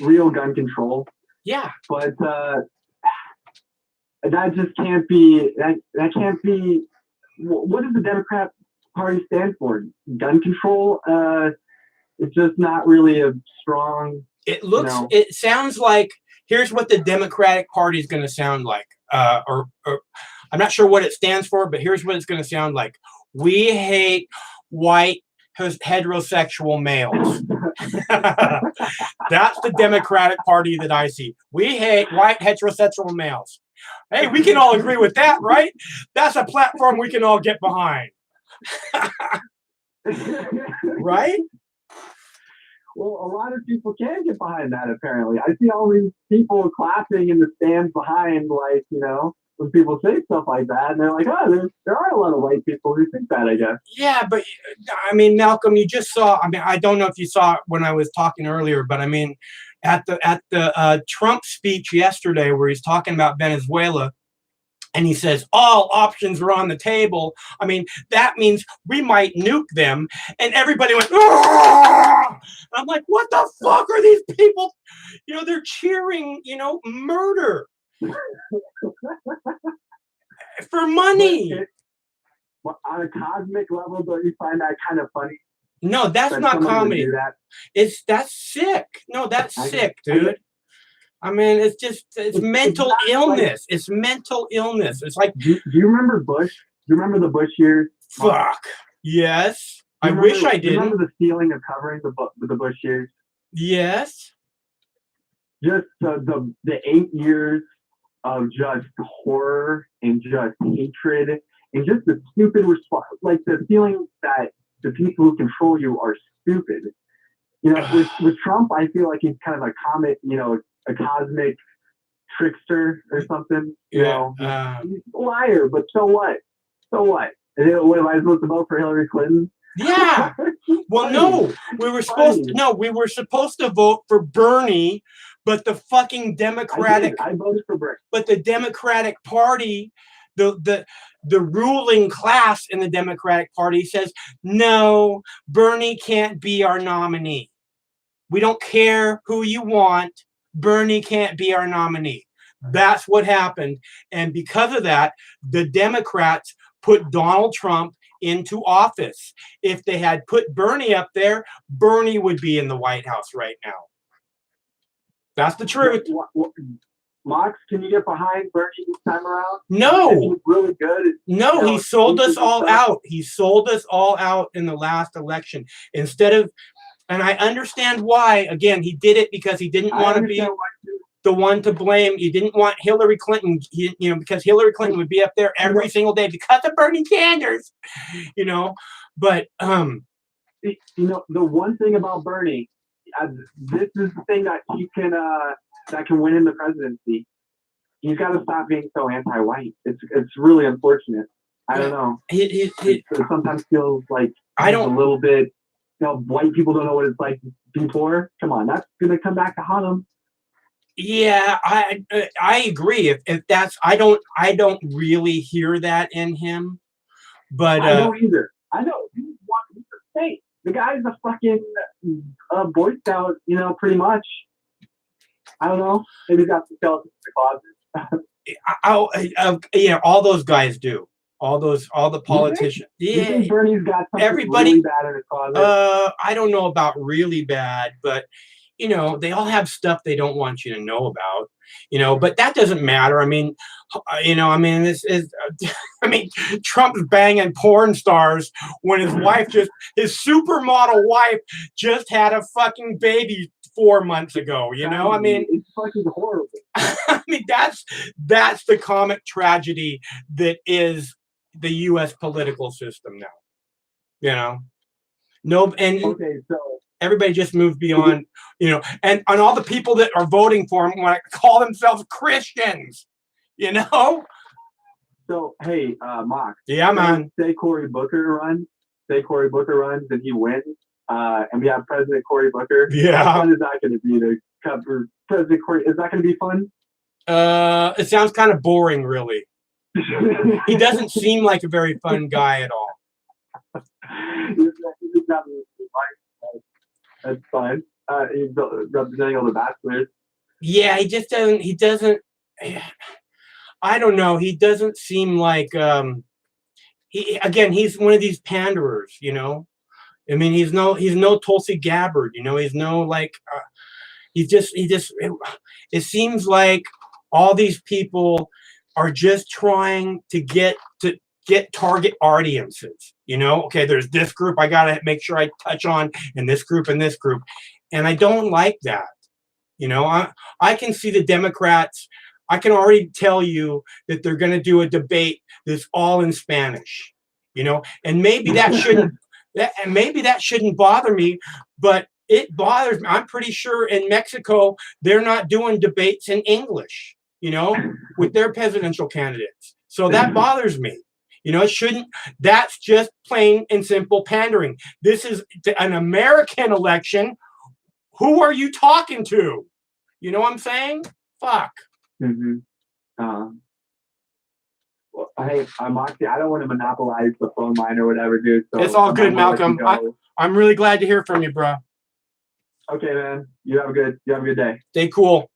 real gun control. Yeah. But that just can't be, that can't be, what does the Democrat Party stand for? Gun control? It's just not really a strong... It sounds like, here's what the Democratic Party is going to sound like. Or I'm not sure what it stands for, but here's what it's going to sound like. We hate white heterosexual males. That's the Democratic Party that I see. We hate white heterosexual males. Hey, we can all agree with that, right? That's a platform we can all get behind. Right? Well, a lot of people can get behind that, apparently. I see all these people clapping in the stands behind, like, when people say stuff like that, and they're like, oh, there are a lot of white people who think that, I guess. Yeah, but, Malcolm, you just saw, I don't know if you saw it when I was talking earlier, but, at the Trump speech yesterday where he's talking about Venezuela, and he says all options are on the table. That means we might nuke them. And everybody went, "Argh!" I'm like, what the fuck are these people? They're cheering, murder for money. On a cosmic level, don't you find that kind of funny? No, that's not comedy. That's sick. No, that's sick, dude. It's mental illness. It's mental illness. It's like, do you remember Bush? Do you remember the Bush years? Fuck. Yes. I wish I didn't. Do you remember the feeling of covering the Bush years? Yes. Just the 8 years of just horror and just hatred and just the stupid response, like the feeling that the people who control you are stupid. With Trump, I feel like he's kind of a comic, a cosmic trickster or something. He's a liar, but so what? What am I supposed to vote for Hillary Clinton? Yeah. Well, no, we were supposed to vote for Bernie, but the fucking Democratic. I voted for Bernie. But the Democratic Party, the ruling class in the Democratic Party says, no, Bernie can't be our nominee. We don't care who you want. Bernie can't be our nominee. That's what happened. And because of that, the Democrats put Donald Trump into office. If they had put Bernie up there, Bernie would be in the White House right now. That's the truth. Mox, can you get behind Bernie this time around? No. He's really good. No, he sold us all out. He sold us all out in the last election. Instead of, and I understand why. Again, he did it because he didn't want to be the one to blame. He didn't want Hillary Clinton, because Hillary Clinton would be up there every single day because of Bernie Sanders, But, the one thing about Bernie, this is the thing that he can, that can win him the presidency. He's got to stop being so anti-white. It's really unfortunate. I don't know. It sometimes feels like a little bit. White people don't know what it's like to be poor. Come on, that's gonna come back to haunt him. Yeah, I agree. If that's, I don't really hear that in him. But I don't either. I know he's the state. The guy's a fucking Boy Scout, pretty much. I don't know. Maybe he's got some skeletons in the closet. All those guys do. All the politicians. You think Bernie's got something everybody really bad in his closet? I don't know about really bad, but they all have stuff they don't want you to know about. But that doesn't matter. I mean, this is. Trump's banging porn stars when his his supermodel wife just had a fucking baby 4 months ago. It's fucking horrible. That's the comic tragedy that is the U.S. political system now. Okay, so everybody just moved beyond, and all the people that are voting for him want to call themselves Christians, So, hey, Mox. Yeah, man. Say Cory Booker runs, and he wins, and we have President Cory Booker. Yeah. How fun is that going to be to cover President Cory? Is that going to be fun? It sounds kind of boring, really. He doesn't seem like a very fun guy at all. That's fine. He's representing all the bachelors. Yeah, he doesn't. I don't know. He doesn't seem like. He's one of these panderers. He's no Tulsi Gabbard. He's no it seems like all these people are just trying to get target audiences. Okay, there's this group I gotta make sure I touch on, and this group, and I don't like that. I can see the Democrats. I can already tell you that they're going to do a debate that's all in Spanish. And maybe that shouldn't bother me, but it bothers me. I'm pretty sure in Mexico they're not doing debates in English, with their presidential candidates. So that bothers me. It shouldn't. That's just plain and simple pandering. This is an American election. Who are you talking to? You know what I'm saying? Fuck. Mm-hmm. Well, hey, Moxie, I don't want to monopolize the phone line or whatever, dude. So it's all good, Malcolm. I'm really glad to hear from you, bro. Okay, man. You have a good day. Stay cool.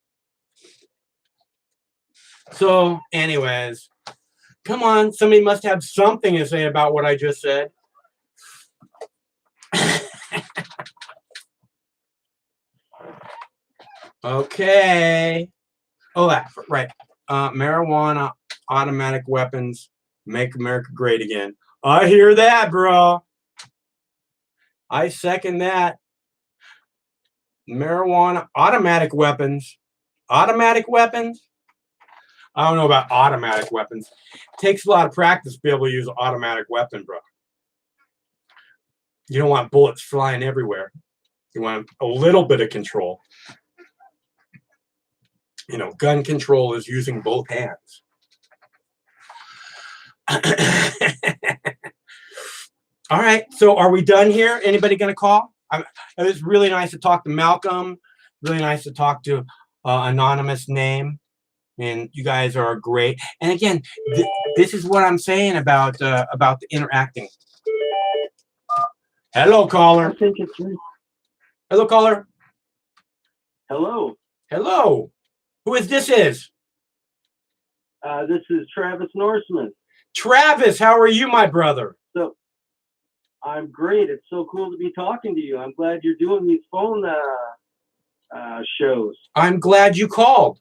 So, anyways, come on. Somebody must have something to say about what I just said. Okay. Oh, that's right. Marijuana, automatic weapons, make America great again. I hear that, bro. I second that. Marijuana, automatic weapons. Automatic weapons? I don't know about automatic weapons. It takes a lot of practice to be able to use an automatic weapon, bro. You don't want bullets flying everywhere. You want a little bit of control. Gun control is using both hands. All right. So are we done here? Anybody going to call? It was really nice to talk to Malcolm. Really nice to talk to anonymous name. And you guys are great. And again, this is what I'm saying about the interacting. Hello, caller. I think it's me. Hello, caller. Hello. Hello. Who is this? This is Travis Norseman. Travis, how are you, my brother? So I'm great. It's so cool to be talking to you. I'm glad you're doing these phone shows. I'm glad you called.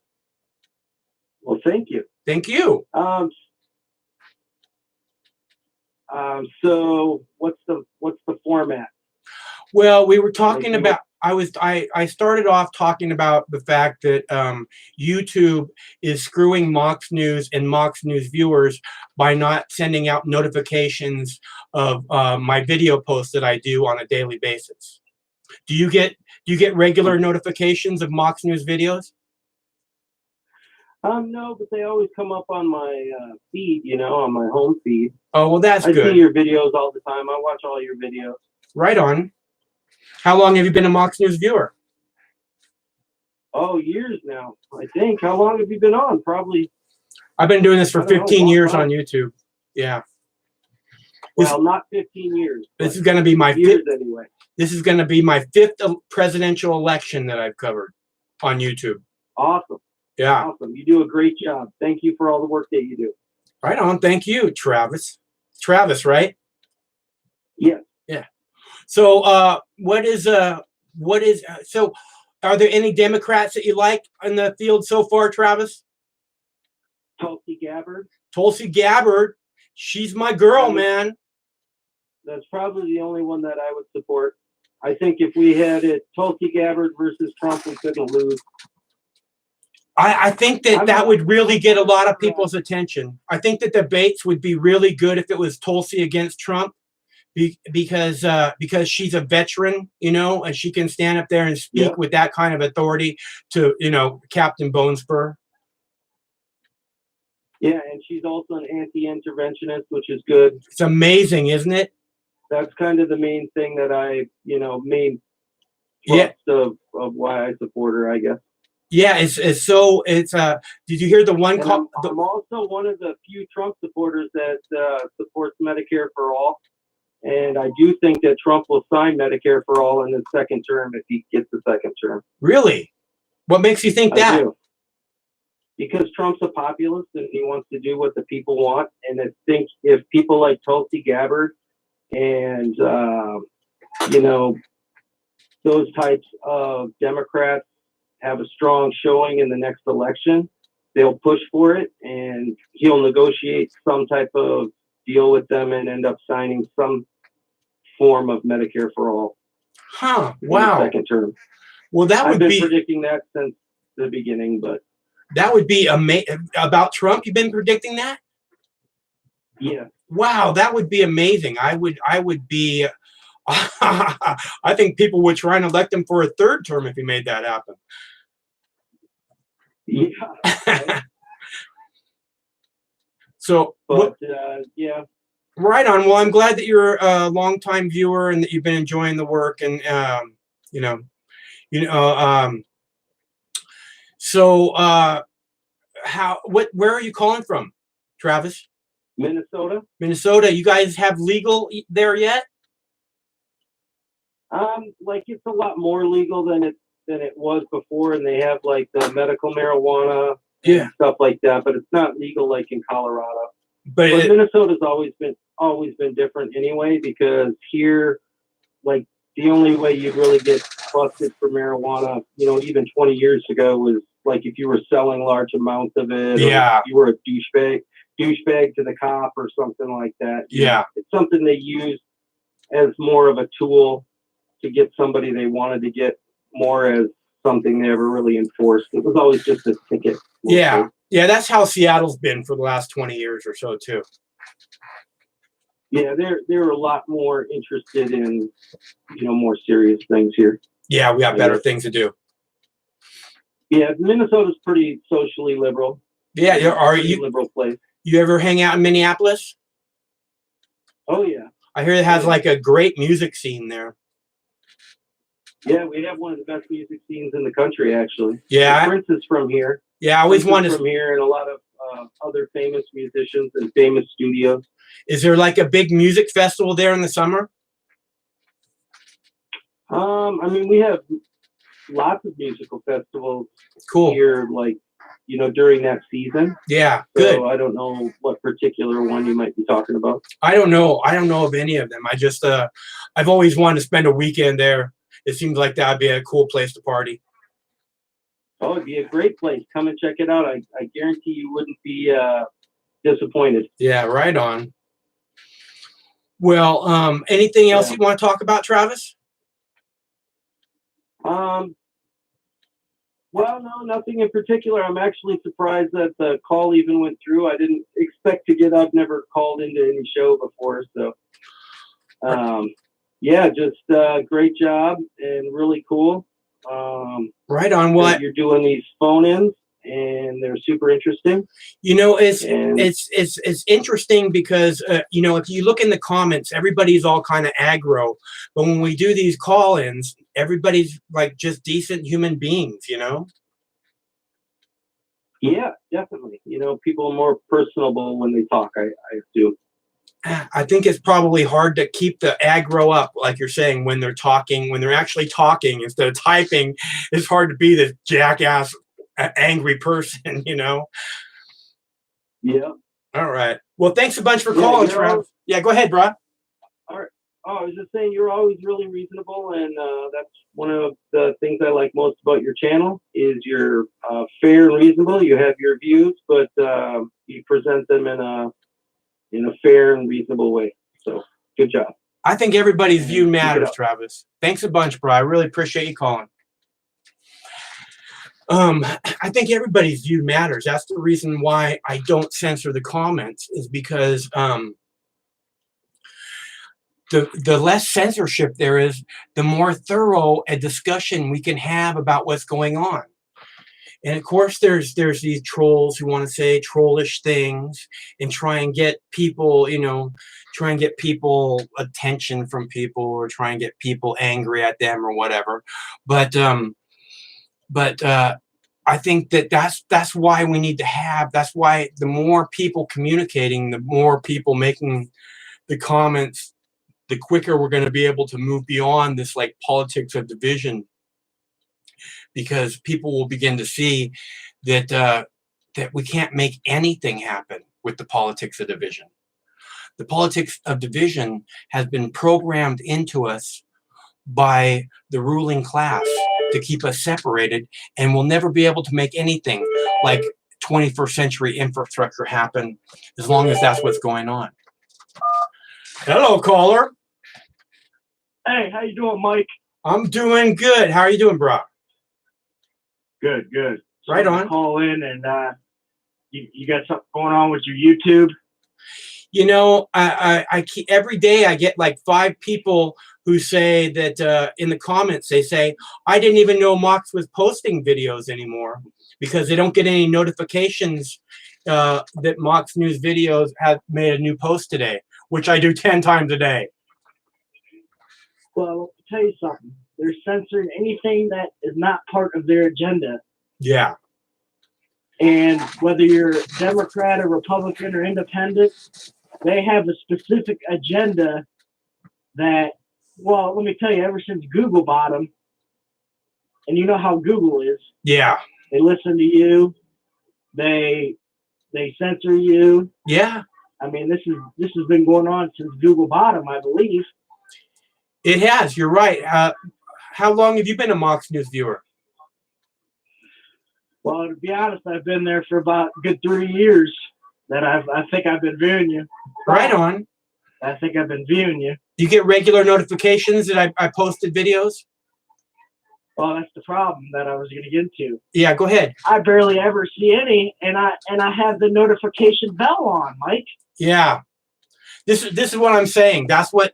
Well, thank you. Thank you. So what's the format? Well, we were talking about, I started off talking about the fact that YouTube is screwing Moxnews and Moxnews viewers by not sending out notifications of my video posts that I do on a daily basis. Do you get regular notifications of Moxnews videos? No, but they always come up on my feed, on my home feed. Oh, well, that's good. I see your videos all the time. I watch all your videos. Right on. How long have you been a Moxnews viewer? Oh, years now, I think. How long have you been on? Probably. I've been doing this for 15 years on YouTube. Yeah. Well, not 15 years. This is going to be my years anyway. This is going to be my 5th presidential election that I've covered on YouTube. Awesome. Yeah. Awesome. You do a great job. Thank you for all the work that you do. Right on. Thank you, Travis. Travis, right? Yeah. Yeah. So, so are there any Democrats that you like in the field so far, Travis? Tulsi Gabbard. Tulsi Gabbard. She's my girl, man. That's probably the only one that I would support. I think if we had it Tulsi Gabbard versus Trump, we couldn't lose. I think that would really get a lot of people's attention. I think that debates would be really good if it was Tulsi against Trump, because she's a veteran, and she can stand up there and speak with that kind of authority to, Captain Bonespur. Yeah, and she's also an anti-interventionist, which is good. It's amazing, isn't it? That's kind of the main thing that main thrust of why I support her, I guess. Yeah, it's did you hear the one call? I'm also one of the few Trump supporters that supports Medicare for all. And I do think that Trump will sign Medicare for all in his second term if he gets the second term. Really? What makes you think that? I do. Because Trump's a populist and he wants to do what the people want. And I think if people like Tulsi Gabbard and, those types of Democrats have a strong showing in the next election, they'll push for it and he'll negotiate some type of deal with them and end up signing some form of Medicare for all. Huh. Wow. Second term. Well, I've been predicting that since the beginning, but that would be amazing. About Trump, you've been predicting that? Yeah. Wow, that would be amazing. I would be I think people would try and elect him for a third term if he made that happen. Yeah. So, yeah. Right on. Well, I'm glad that you're a longtime viewer and that you've been enjoying the work, and So, where are you calling from, Travis? Minnesota. Minnesota. You guys have legal there yet? It's a lot more legal than it was before, and they have like the medical marijuana and stuff like that, but it's not legal like in Colorado. But Minnesota's always been different anyway, because here, like, the only way you'd really get busted for marijuana, even 20 years ago, was like if you were selling large amounts of it, or if you were a douchebag to the cop or something like that. Yeah. It's something they use as more of a tool to get somebody they wanted to get, more as something they ever really enforced. It was always just a ticket. Yeah. Yeah, that's how Seattle's been for the last 20 years or so too. Yeah, they're a lot more interested in, more serious things here. Yeah, we got better things to do. Yeah, Minnesota's pretty socially liberal. Yeah, are you liberal place? You ever hang out in Minneapolis? Oh yeah. I hear it has like a great music scene there. Yeah, we have one of the best music scenes in the country, actually. Yeah, Prince is from here. Yeah, I always wanted from here, and a lot of other famous musicians and famous studios. Is there like a big music festival there in the summer? I mean, we have lots of musical festivals Cool. here, like, during that season. Yeah, good. So I don't know what particular one you might be talking about. I don't know of any of them. I just I've always wanted to spend a weekend there. It seems like that'd be a cool place to party. Oh, it'd be a great place. Come and check it out. I guarantee you wouldn't be disappointed. Yeah, right on. Well, anything else you want to talk about, Travis? Well, no, nothing in particular. I'm actually surprised that the call even went through. I didn't expect to get. I've never called into any show before, so yeah, just great job and really cool. Right on. What you're doing these phone-ins, and they're super interesting. It's interesting because if you look in the comments, everybody's all kind of aggro, but when we do these call-ins, everybody's like just decent human beings. Yeah, definitely. People are more personable when they talk. I assume. I think it's probably hard to keep the aggro up, like you're saying, when they're talking, when they're actually talking instead of typing. It's hard to be this jackass, angry person, Yeah. All right. Well, thanks a bunch for calling, Trav. Yeah, go ahead, bro. All right. Oh, I was just saying you're always really reasonable, and that's one of the things I like most about your channel is you're fair and reasonable. You have your views, but you present them in a fair and reasonable way. So good job. I think everybody's view matters, Travis. Thanks a bunch, bro. I really appreciate you calling. I think everybody's view matters. That's the reason why I don't censor the comments, is because the less censorship there is, the more thorough a discussion we can have about what's going on. And of course, there's these trolls who want to say trollish things and try and get people, attention from people, or try and get people angry at them or whatever. But I think that's why we need to have. That's why the more people communicating, the more people making the comments, the quicker we're going to be able to move beyond this like politics of division. Because people will begin to see that that we can't make anything happen with the politics of division. The politics of division has been programmed into us by the ruling class to keep us separated, and we'll never be able to make anything like 21st century infrastructure happen as long as that's what's going on. Hello, caller. Hey, how you doing, Mike? I'm doing good. How are you doing, bro? Good. So right on. Call in, and you got something going on with your YouTube? I keep, every day I get like 5 people who say that in the comments, they say, I didn't even know Mox was posting videos anymore because they don't get any notifications that Moxnews videos have made a new post today, which I do 10 times a day. Well, I'll tell you something. They're censoring anything that is not part of their agenda. Yeah. And whether you're Democrat or Republican or independent, they have a specific agenda that, well, let me tell you, ever since Google bought them, and you know how Google is. Yeah. They listen to you. They censor you. Yeah. I mean, this has been going on since Google bought them, I believe. It has. You're right. How long have you been a Moxnews viewer? Well, to be honest, I've been there for about a good 3 years. That I think I've been viewing you. Right on. I think I've been viewing you. Do you get regular notifications that I posted videos? Well, that's the problem that I was going to get into. Yeah, go ahead. I barely ever see any, and I have the notification bell on, Mike. Yeah. This is what I'm saying. That's what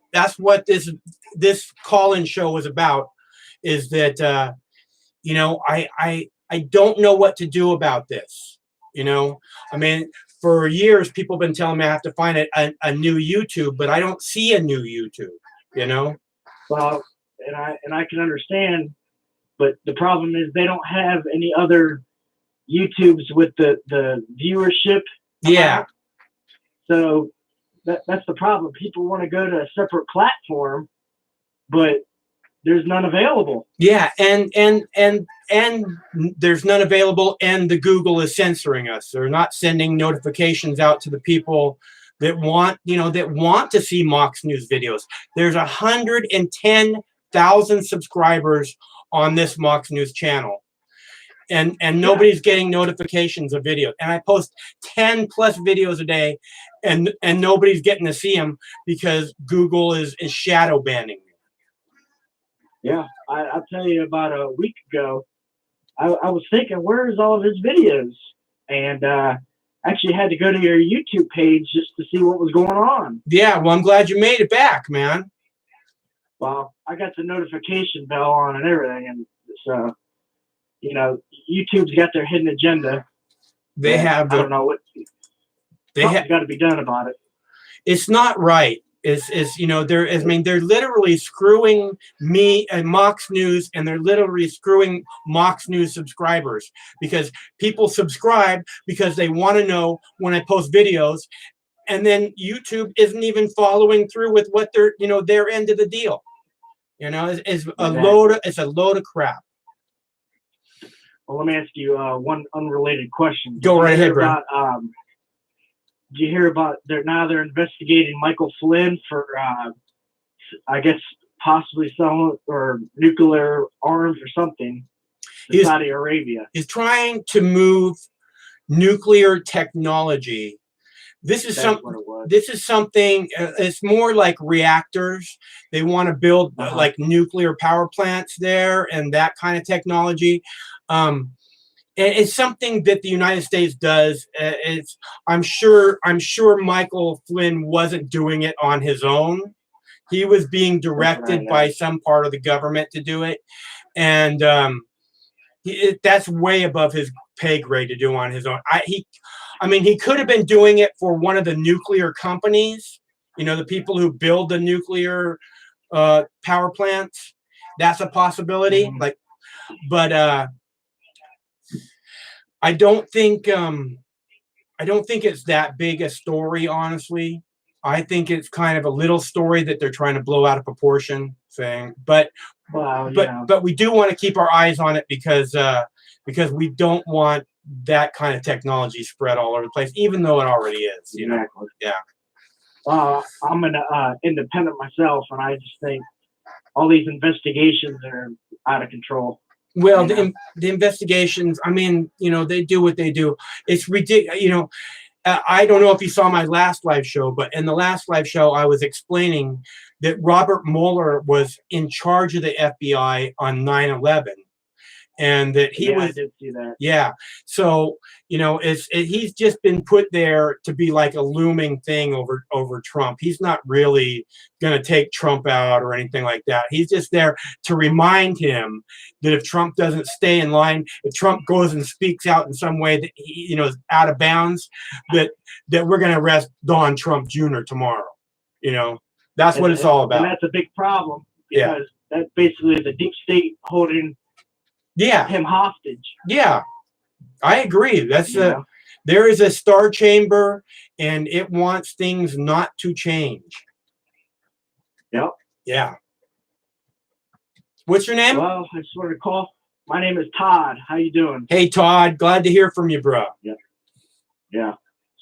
this call-in show was about. Is that I don't know what to do about this. I mean, for years people have been telling me I have to find a new YouTube, but I don't see a new YouTube. Well, and I can understand, but the problem is they don't have any other YouTubes with the viewership. Yeah. So that's the problem. People want to go to a separate platform, but there's none available. Yeah, and there's none available, and the Google is censoring us. They're not sending notifications out to the people that want, that want to see Mox News videos. There's 110,000 subscribers on this Mox News channel. And nobody's getting notifications of videos. And I post 10 plus videos a day, and nobody's getting to see them because Google is shadow banning me. Yeah, I'll tell you, about a week ago, I was thinking, where's all of his videos? And actually had to go to your YouTube page just to see what was going on. Yeah, well, I'm glad you made it back, man. Well, I got the notification bell on and everything, and so, YouTube's got their hidden agenda. They have. I don't know what. Something's got to be done about it. It's not right. They're literally screwing me and Mox News, and they're literally screwing Mox News subscribers, because people subscribe because they want to know when I post videos, and then YouTube isn't even following through with what their end of the deal. It's a load of crap. Well, let me ask you one unrelated question. Go right ahead, bro. Did you hear about they're investigating Michael Flynn for I guess possibly some or nuclear arms or something to Saudi Arabia? He's trying to move nuclear technology. This is something. It's more like reactors. They want to build like nuclear power plants there and that kind of technology. And it's something that the United States does. I'm sure Michael Flynn wasn't doing it on his own. He was being directed by some part of the government to do it, and that's way above his pay grade to do on his own. He could have been doing it for one of the nuclear companies, the people who build the nuclear power plants. That's a possibility. Mm-hmm. But I don't think it's that big a story, honestly. I think it's kind of a little story that they're trying to blow out of proportion thing. But we do want to keep our eyes on it because we don't want that kind of technology spread all over the place, even though it already is. Exactly. Yeah. I'm an independent myself, and I just think all these investigations are out of control. Well, the investigations, they do what they do. It's ridiculous. I don't know if you saw my last live show, but in the last live show, I was explaining that Robert Mueller was in charge of the FBI on 9/11. And that he was. I did see that. Yeah. So, he's just been put there to be like a looming thing over Trump. He's not really going to take Trump out or anything like that. He's just there to remind him that if Trump doesn't stay in line, if Trump goes and speaks out in some way that is out of bounds, that we're going to arrest Don Trump Jr. tomorrow. That's what it's all about. And that's a big problem because that's basically the deep state holding him hostage. Yeah, I agree. There is a star chamber, and it wants things not to change. Yep. Yeah. What's your name? Well, I just wanted to call. My name is Todd. How you doing? Hey, Todd. Glad to hear from you, bro. Yeah. Just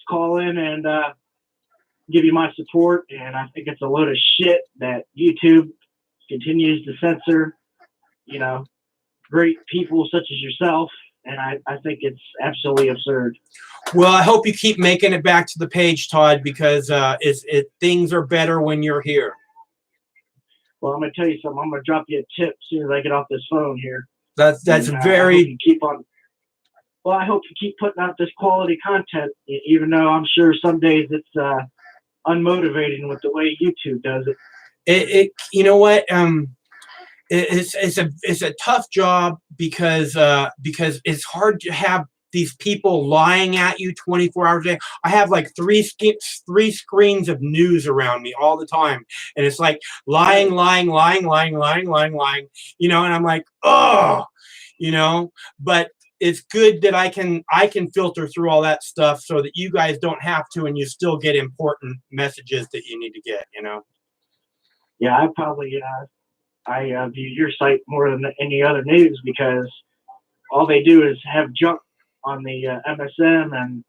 call in and give you my support. And I think it's a load of shit that YouTube continues to censor. Great people such as yourself, and I think it's absolutely absurd. Well, I hope you keep making it back to the page, Todd, because things are better when you're here. Well, I'm going to tell you something. I'm going to drop you a tip as soon as I get off this phone here. That's very. I hope you keep putting out this quality content, even though I'm sure some days it's unmotivating with the way YouTube does it. You know what? It's a tough job because it's hard to have these people lying at you 24 hours a day. I have like three screens of news around me all the time, and it's like lying, and I'm like, oh, but it's good that I can filter through all that stuff so that you guys don't have to, and you still get important messages that you need to get. Yeah, I probably I view your site more than any other news because all they do is have junk on the MSM and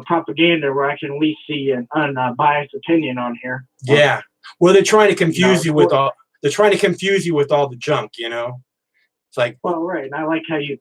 propaganda where I can at least see an unbiased opinion on here. Yeah. Well, they're trying to confuse No, you with all. They're trying to confuse you with all the junk. It's like, Well, right, and I like how you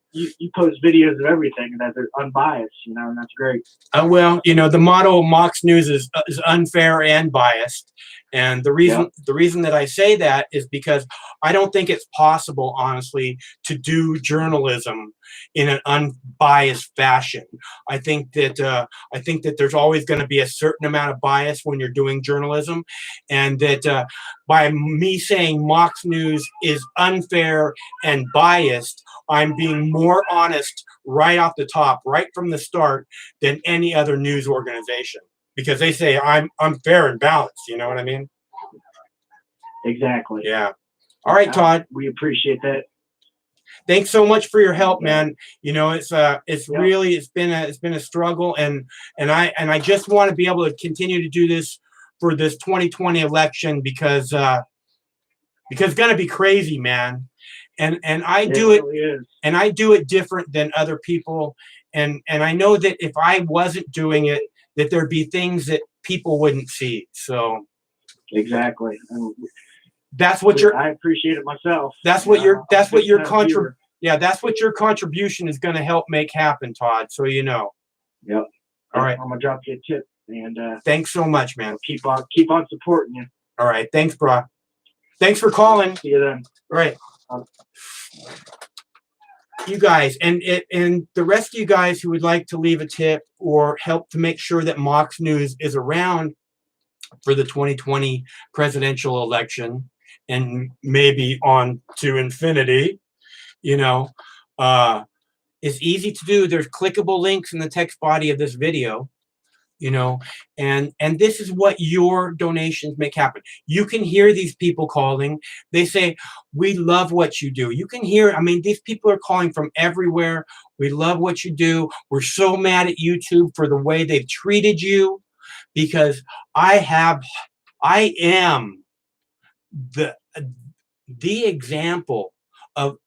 post videos of everything that are unbiased, and that's great. well, the motto of Moxnews is unfair and biased, and the reason that I say that is because I don't think it's possible, honestly, to do journalism in an unbiased fashion. I think that there's always going to be a certain amount of bias when you're doing journalism, and that by me saying Moxnews is unfair and biased, I'm being more honest right off the top, right from the start, than any other news organization, because they say I'm fair and balanced. You know what I mean? Exactly. Yeah. All right, Todd. We appreciate that. Thanks so much for your help, man. It's really been a struggle, and I just want to be able to continue to do this for this 2020 election because it's gonna be crazy, man. And I do it, really and I do it different than other people, and I know that if I wasn't doing it, that there'd be things that people wouldn't see. So exactly. that's what I appreciate it myself. That's what your contribution is going to help make happen, Todd. So Yep. All right. I'm gonna drop you a tip, and thanks so much, man. keep on supporting you. All right. Thanks, bro. Thanks for calling. See you then. All right. You guys, and the rest of you guys who would like to leave a tip or help to make sure that Moxnews is around for the 2020 presidential election and maybe on to infinity, it's easy to do. There's clickable links in the text body of this video, and this is what your donations make happen. You can hear these people calling. They say, we love what you do. You can hear, these people are calling from everywhere. We love what you do. We're so mad at YouTube for the way they've treated you, because I am the example of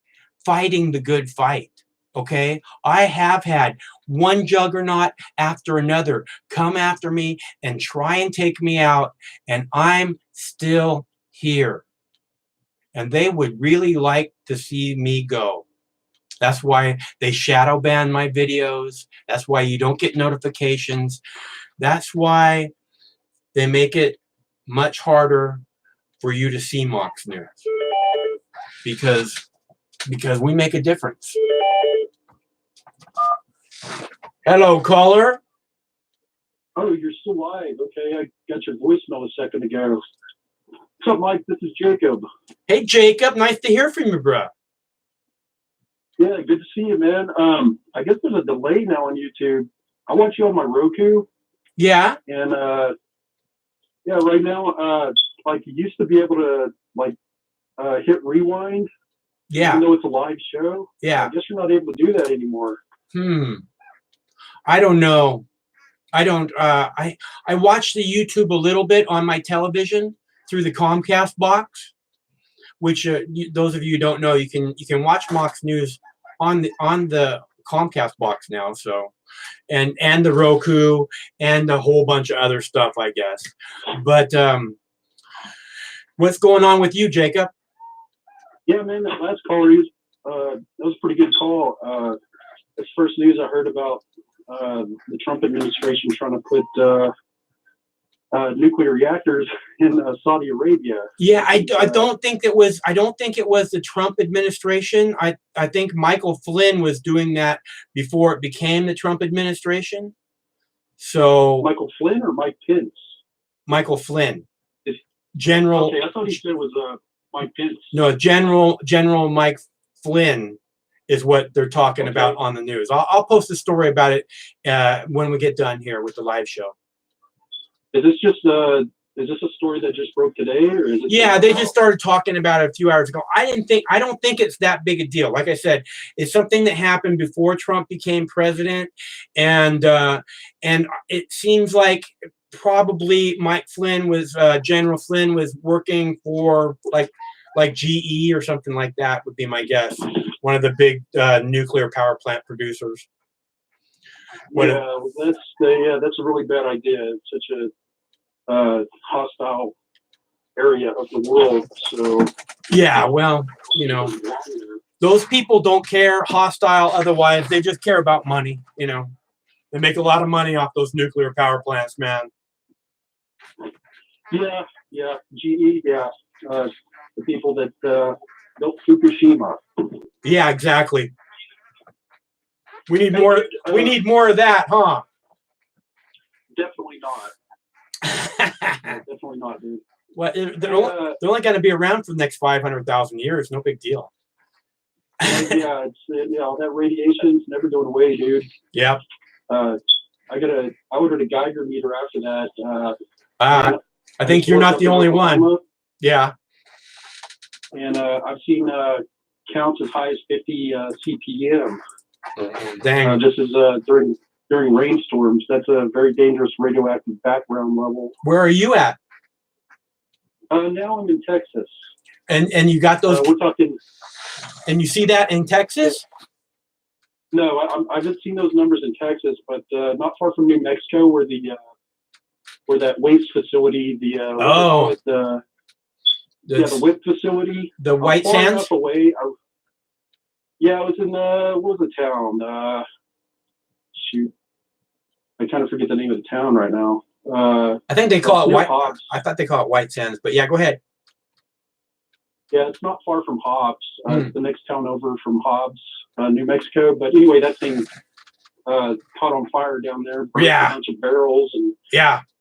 fighting the good fight. Okay, I have had one juggernaut after another come after me and try and take me out, and I'm still here. And they would really like to see me go. That's why they shadow ban my videos. That's why you don't get notifications. That's why they make it much harder for you to see Moxnews, because we make a difference. Hello, caller. Oh, you're still live. Okay, I got your voicemail a second ago. What's up, Mike? This is Jacob. Hey, Jacob. Nice to hear from you, bro. Yeah, good to see you, man. I guess there's a delay now on YouTube. I watch you on my Roku. Yeah. And right now, you used to be able to hit rewind. Yeah. Even though it's a live show. Yeah. I guess you're not able to do that anymore. I don't know. I don't. I watch the YouTube a little bit on my television through the Comcast box, which those of you who don't know, you can watch Moxnews on the Comcast box now. So, and the Roku and a whole bunch of other stuff, I guess. But what's going on with you, Jacob? Yeah, man, that last caller, that was a pretty good call. That's first news I heard about the Trump administration trying to put nuclear reactors in Saudi Arabia. Yeah, I don't think it was the Trump administration. I think Michael Flynn was doing that before it became the Trump administration. So Michael Flynn or Mike Pence? Michael Flynn. General. Okay, I thought he said it was Mike Pence. No, General Mike Flynn is what they're talking about on the news. I'll post a story about it when we get done here with the live show. Is this a story that just broke today, or is it? Yeah, they just started talking about it a few hours ago. I don't think it's that big a deal. Like I said, it's something that happened before Trump became president, and it seems like probably Mike Flynn was General Flynn was working for like GE or something like that would be my guess. One of the big nuclear power plant producers. That's a really bad idea. It's such a hostile area of the world. So yeah, well, you know, those people don't care hostile otherwise. They just care about money. You know, they make a lot of money off those nuclear power plants, man. Yeah, GE, the people that built Fukushima. Yeah, exactly. We need more. We need more of that, huh? Definitely not. Definitely not, dude. Well, they're only going to be around for the next 500,000 years. No big deal. Yeah, it's that radiation's never going away, dude. Yeah. I ordered a Geiger meter after that. I think you're not the only one. Yeah. And I've seen counts as high as 50 CPM. Dang. This is during rainstorms. That's a very dangerous radioactive background level. Where are you at? Now I'm in Texas. And you got those? We're talking. And you see that in Texas? No, I haven't seen those numbers in Texas, but not far from New Mexico, where that waste facility, the WIP facility, the White far Sands. Enough away. I was in what was the town? Shoot, I kind of forget the name of the town right now. I think they call it White. Hobbs. I thought they call it White Sands, but yeah, go ahead. Yeah, it's not far from Hobbs. It's the next town over from Hobbs, New Mexico. But anyway, that thing caught on fire down there. Burned a bunch of barrels and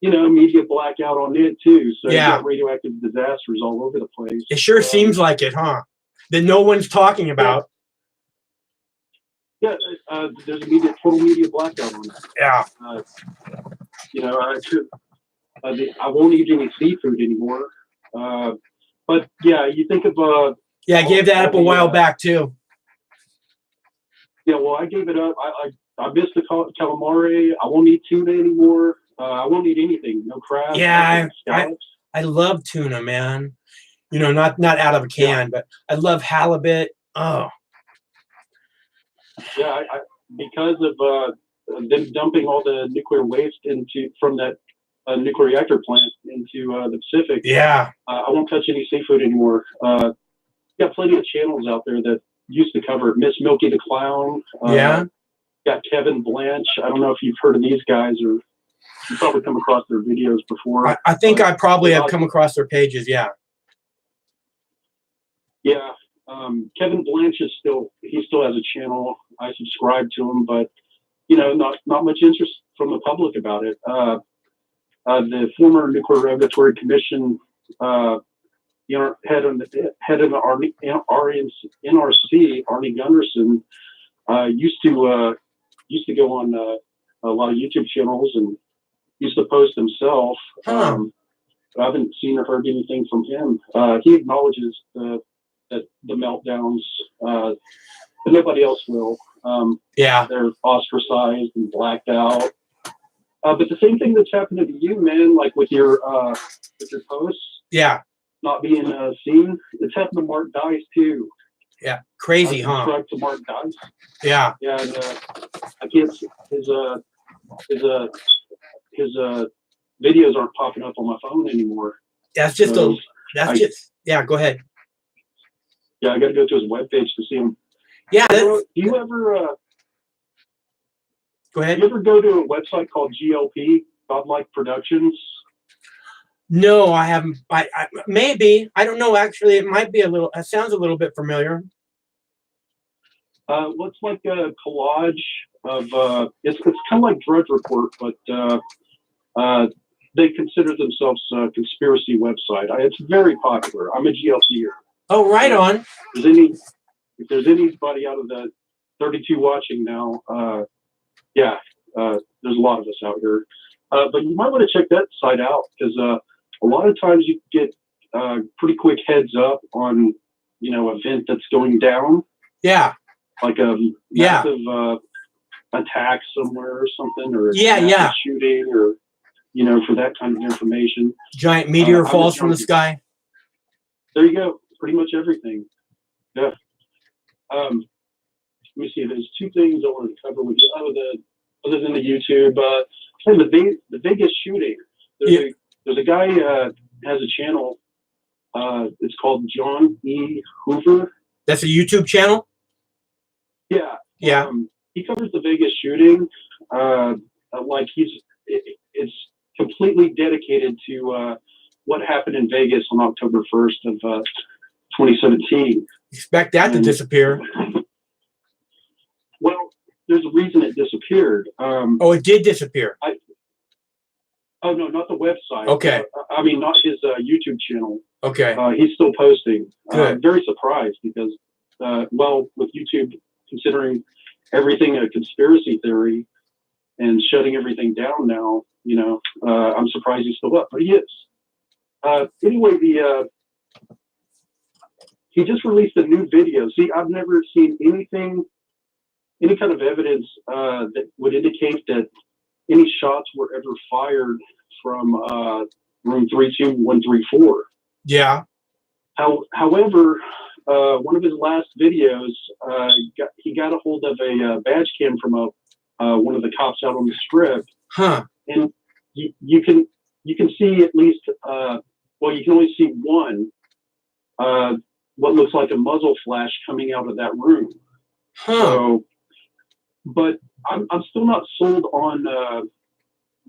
media blackout on it too. So you got radioactive disasters all over the place. It sure seems like it, huh? That no one's talking about. Yeah, there's total media blackout on it. Yeah. I won't eat any seafood anymore. But yeah, you think of I gave that up a while back too. Yeah, well, I gave it up. I missed the calamari. I won't eat tuna anymore. I won't eat anything. No crab. Yeah, I love tuna, man. You know, not out of a can, but I love halibut. Oh. Yeah, because of them dumping all the nuclear waste from that nuclear reactor plant into the Pacific. Yeah. I won't touch any seafood anymore. Got plenty of channels out there that used to cover it. Miss Milky the Clown. Got Kevin Blanche. I don't know if you've heard of these guys or you've probably come across their videos before. I think I probably have come across their pages. Yeah. Yeah. Kevin Blanche he still has a channel. I subscribe to him, but not much interest from the public about it. The former Nuclear Regulatory Commission head of the NRC, Arnie Gunderson, used to go on a lot of YouTube channels and used to post himself. I haven't seen or heard anything from him. He acknowledges the meltdowns, but nobody else will. They're ostracized and blacked out. But the same thing that's happening to you, man, like with your posts. Yeah. Not being seen. It's happened to Mark Dice too. Yeah. Crazy, huh? Subscribe to Mark Dice. Yeah. Yeah, and I can't. His videos aren't popping up on my phone anymore. That's just yeah. Go ahead. Yeah, I got to go to his webpage to see him. Yeah. Do you ever? Go ahead. You ever go to a website called GLP, Godlike Productions? No, I haven't. I maybe. I don't know. Actually, it might be a little. It sounds a little bit familiar. Well, it's like a collage of. It's kind of like Drudge Report, but they consider themselves a conspiracy website. It's very popular. I'm a GLPer. Oh, right on. If there's anybody out of the 32 watching now, there's a lot of us out here. But you might want to check that site out because a lot of times you get pretty quick heads up on, event that's going down. Yeah. Like a massive attack somewhere or something, or shooting, or for that kind of information. Giant meteor falls from the sky. There you go. pretty much everything. Yeah. Let me see. There's two things I wanted to cover with you. Other than the YouTube, the Vegas shooting. There's a guy has a channel. It's called John E. Hoover. That's a YouTube channel? Yeah. Yeah. He covers the Vegas shooting. Like it's completely dedicated to what happened in Vegas on October 1st of 2017. Expect that to disappear. Well, there's a reason it disappeared. Oh, it did disappear. Oh no, not the website. Okay. I mean, not his YouTube channel. Okay. He's still posting. Good. I'm very surprised because, well, with YouTube considering everything a conspiracy theory and shutting everything down now, you know, I'm surprised he's still up, but he is. Anyway, he just released a new video. See, I've never seen any kind of evidence that would indicate that any shots were ever fired from room 32134. Yeah. However, one of his last videos, he got a hold of a badge cam from one of the cops out on the strip. Huh. And you can see at least, well, you can only see one, what looks like a muzzle flash coming out of that room. Huh. So, but I'm still not sold on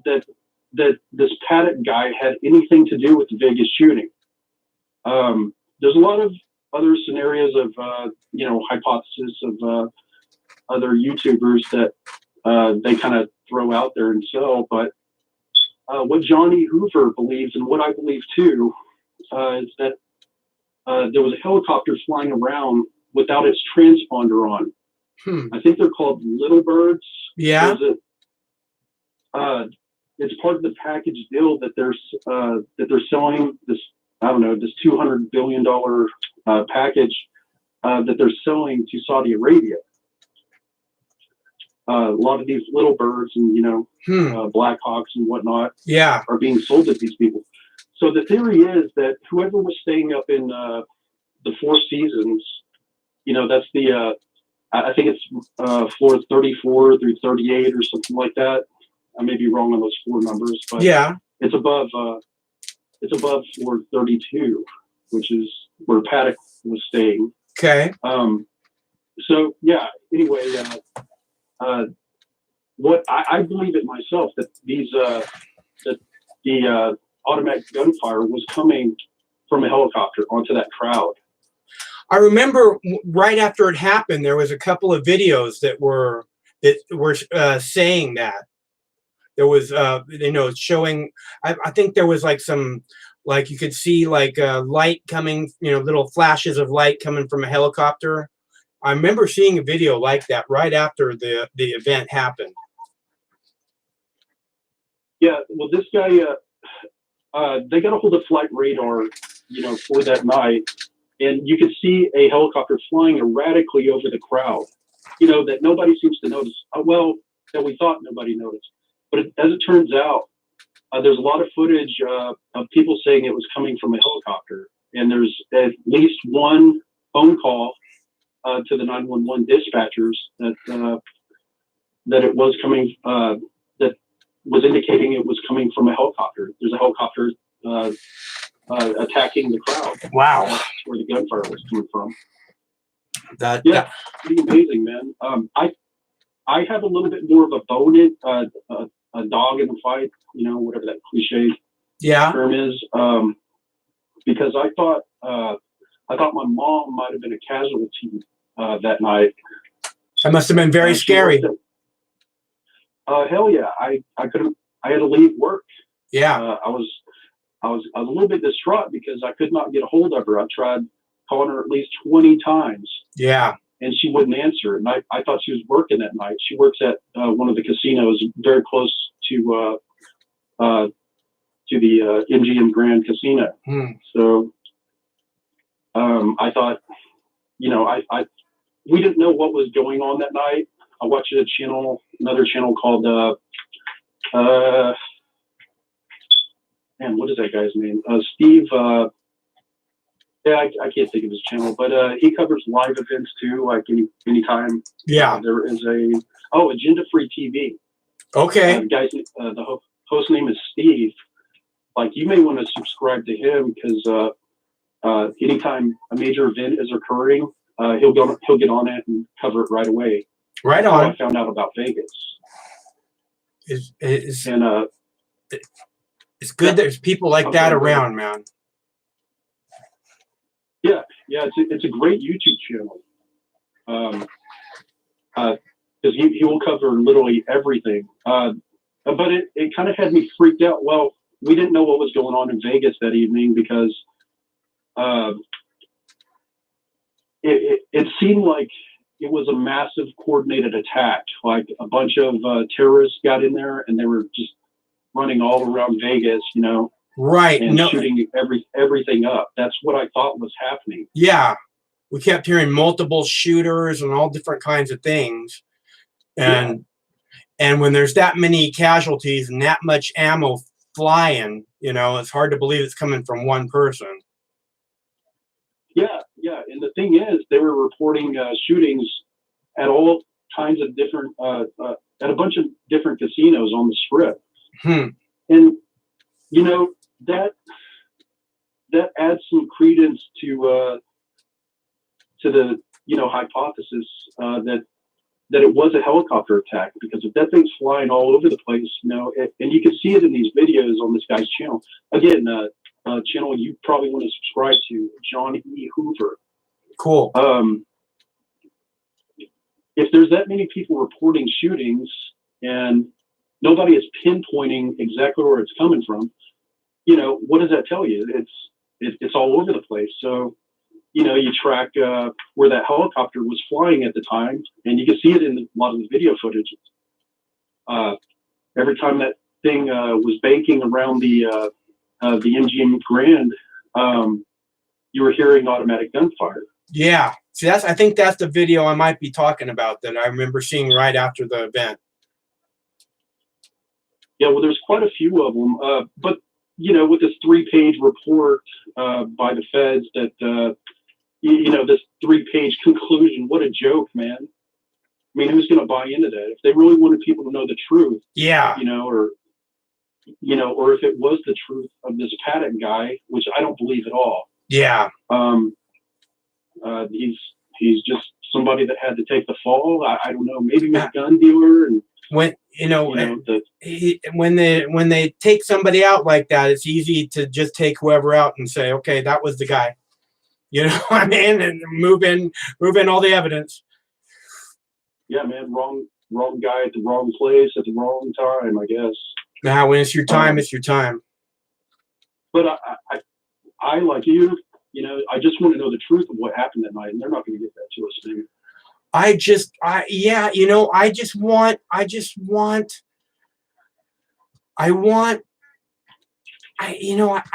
that this Paddock guy had anything to do with the Vegas shooting. There's a lot of other scenarios of hypothesis of other YouTubers that they kind of throw out there and sell, but what Johnny Hoover believes and what I believe too is that there was a helicopter flying around without its transponder on. I think they're called little birds. Yeah. It's part of the package deal that they're selling this. I don't know, this $200 billion package that they're selling to Saudi Arabia. A lot of these little birds and Black Hawks and whatnot, are being sold to these people. So the theory is that whoever was staying up in the Four Seasons, that's the I think it's floor 34 through 38 or something like that. I may be wrong on those floor numbers, but it's above floor 32, which is where Paddock was staying. Okay. So yeah. Anyway, what I believe it myself that the automatic gunfire was coming from a helicopter onto that crowd. I remember right after it happened, there was a couple of videos that were saying that. There was, showing. I think there was like some, like you could see like light coming, little flashes of light coming from a helicopter. I remember seeing a video like that right after the event happened. Yeah, well, this guy, they got a hold of flight radar, for that night, and you could see a helicopter flying erratically over the crowd, that nobody seems to notice. Well, that we thought nobody noticed. But as it turns out, there's a lot of footage of people saying it was coming from a helicopter. And there's at least one phone call to the 911 dispatchers that it was coming, that was indicating it was coming from a helicopter. There's a helicopter attacking the crowd. Wow. That's where the gunfire was coming from. That's pretty amazing, man. I have a little bit more of a bone in, a dog in the fight, whatever that cliche term is, because I thought my mom might have been a casualty that night. That must have been very scary. Hell yeah! I couldn't. I had to leave work. Yeah. I was a little bit distraught because I could not get a hold of her. I tried calling her at least 20 times. Yeah. And she wouldn't answer. And I thought she was working that night. She works at one of the casinos very close to the MGM Grand Casino. So I thought, we didn't know what was going on that night. I watched another channel called, what is that guy's name? Steve, Yeah, I can't think of his channel, but he covers live events too. Like anytime. Yeah. There is Agenda Free TV. Okay. The host name is Steve. Like, you may want to subscribe to him because anytime a major event is occurring, he'll get on it and cover it right away. Right That's how on. I found out about Vegas. It's good. There's people like that around, man. Yeah, it's a great YouTube channel. Because he will cover literally everything. But it kind of had me freaked out. Well, we didn't know what was going on in Vegas that evening because it seemed like it was a massive coordinated attack. Like a bunch of terrorists got in there and they were just running all around Vegas, Right. and shooting everything up. That's what I thought was happening. Yeah. We kept hearing multiple shooters and all different kinds of things. And when there's that many casualties and that much ammo flying, it's hard to believe it's coming from one person. Yeah. And the thing is, they were reporting shootings at all kinds of different, at a bunch of different casinos on the Strip. And, that adds some credence to the, hypothesis that it was a helicopter attack, because if that thing's flying all over the place, and you can see it in these videos on this guy's channel. Again, a channel you probably want to subscribe to, John E. Hoover. Cool. If there's that many people reporting shootings and nobody is pinpointing exactly where it's coming from, what does that tell you? It's all over the place. So, you track where that helicopter was flying at the time, and you can see it in a lot of the video footage. Every time that thing was banking around the MGM Grand, you were hearing automatic gunfire. Yeah. See, I think that's the video I might be talking about that I remember seeing right after the event. Yeah, well, there's quite a few of them. But, with this 3-page report by the feds that, this 3-page conclusion, what a joke, man. I mean, who's going to buy into that? If they really wanted people to know the truth, yeah, or if it was the truth of this Paddock guy, which I don't believe at all. Yeah. He's just somebody that had to take the fall. I don't know, maybe a gun dealer. And when when they take somebody out like that, it's easy to just take whoever out and say, okay, that was the guy. And move in all the evidence. Yeah, man, wrong guy at the wrong place at the wrong time, I guess. Now, when it's your time, it's your time. But I like you, I just want to know the truth of what happened that night, and they're not going to get that to us, man. I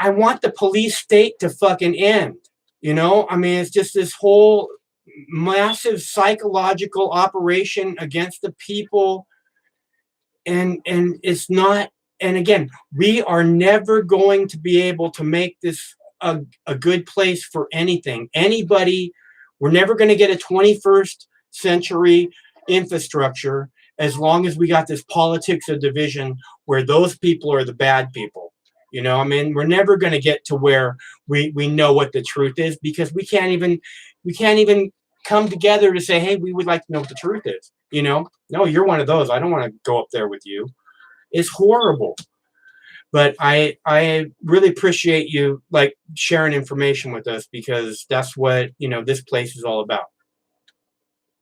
want the police state to fucking end. It's just this whole massive psychological operation against the people. And it's not, and again, we are never going to be able to make this a good place for anybody. We're never going to get a 21st century infrastructure as long as we got this politics of division where those people are the bad people. We're never going to get to where we know what the truth is, because we can't even come together to say, hey, we would like to know what the truth is. No, you're one of those. I don't want to go up there with you. It's horrible. But I really appreciate you sharing information with us, because that's what this place is all about.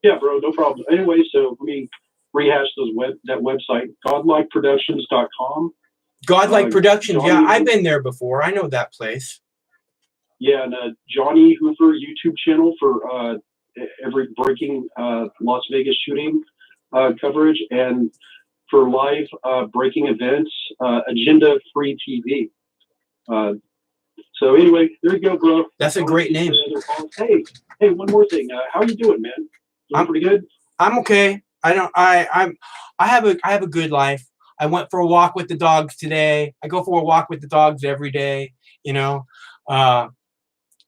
Yeah, bro, no problem. Anyway, so let me rehash that website, godlikeproductions.com. Godlike Productions, yeah, I've been there before. I know that place. Yeah, and Johnny Hoover YouTube channel for every breaking Las Vegas shooting coverage, and for live breaking events, Agenda Free TV. So anyway, there you go, bro. That's a great name. Hey, one more thing. How you doing, man? Doing pretty good? I'm okay. I have a good life. I went for a walk with the dogs today. I go for a walk with the dogs every day.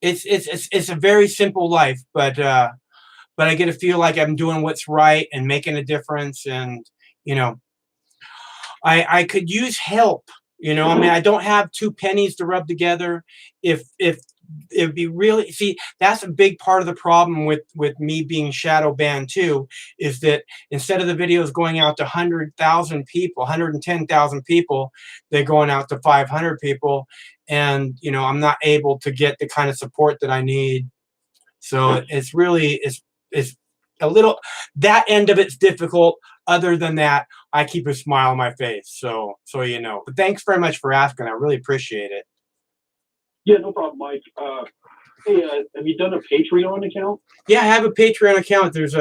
it's a very simple life, but I get to feel like I'm doing what's right and making a difference. And, you know, I could use help. You know, I mean, I don't have two pennies to rub together. If it'd be really, see, that's a big part of the problem with me being shadow banned too, is that instead of the videos going out to 100,000 people, 110,000 people, they're going out to 500 people. And, you know, I'm not able to get the kind of support that I need. So it's really, it's a little, that end of it's difficult. Other than that, I keep a smile on my face. So you know, but thanks very much for asking. I really appreciate it. Yeah, no problem, Mike. Hey, have you done a Patreon account? Yeah, I have a Patreon account. It's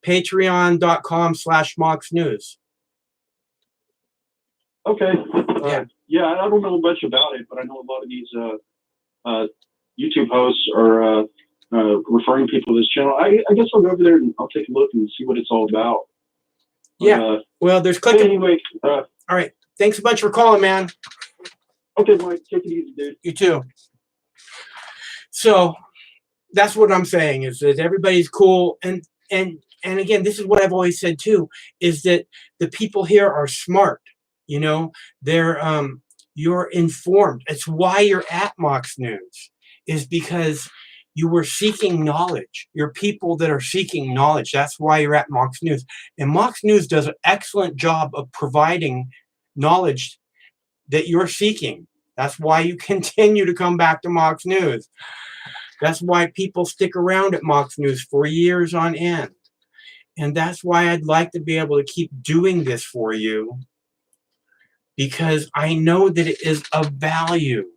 patreon.com/Moxnews. Okay. Yeah. Yeah, I don't know much about it, but I know a lot of these YouTube hosts are referring people to this channel. I guess I'll go over there and I'll take a look and see what it's all about. Yeah. Well, there's clicking. Anyway. All right. Thanks a bunch for calling, man. Okay, Mike. Take it easy, dude. You too. So that's what I'm saying, is that everybody's cool. And again, this is what I've always said too, is that the people here are smart. You know, they're you're informed. It's why you're at Moxnews, is because you were seeking knowledge. You're people that are seeking knowledge. That's why you're at Moxnews. And Moxnews does an excellent job of providing knowledge that you're seeking. That's why you continue to come back to Moxnews. That's why people stick around at Moxnews for years on end. And that's why I'd like to be able to keep doing this for you, because I know that it is of value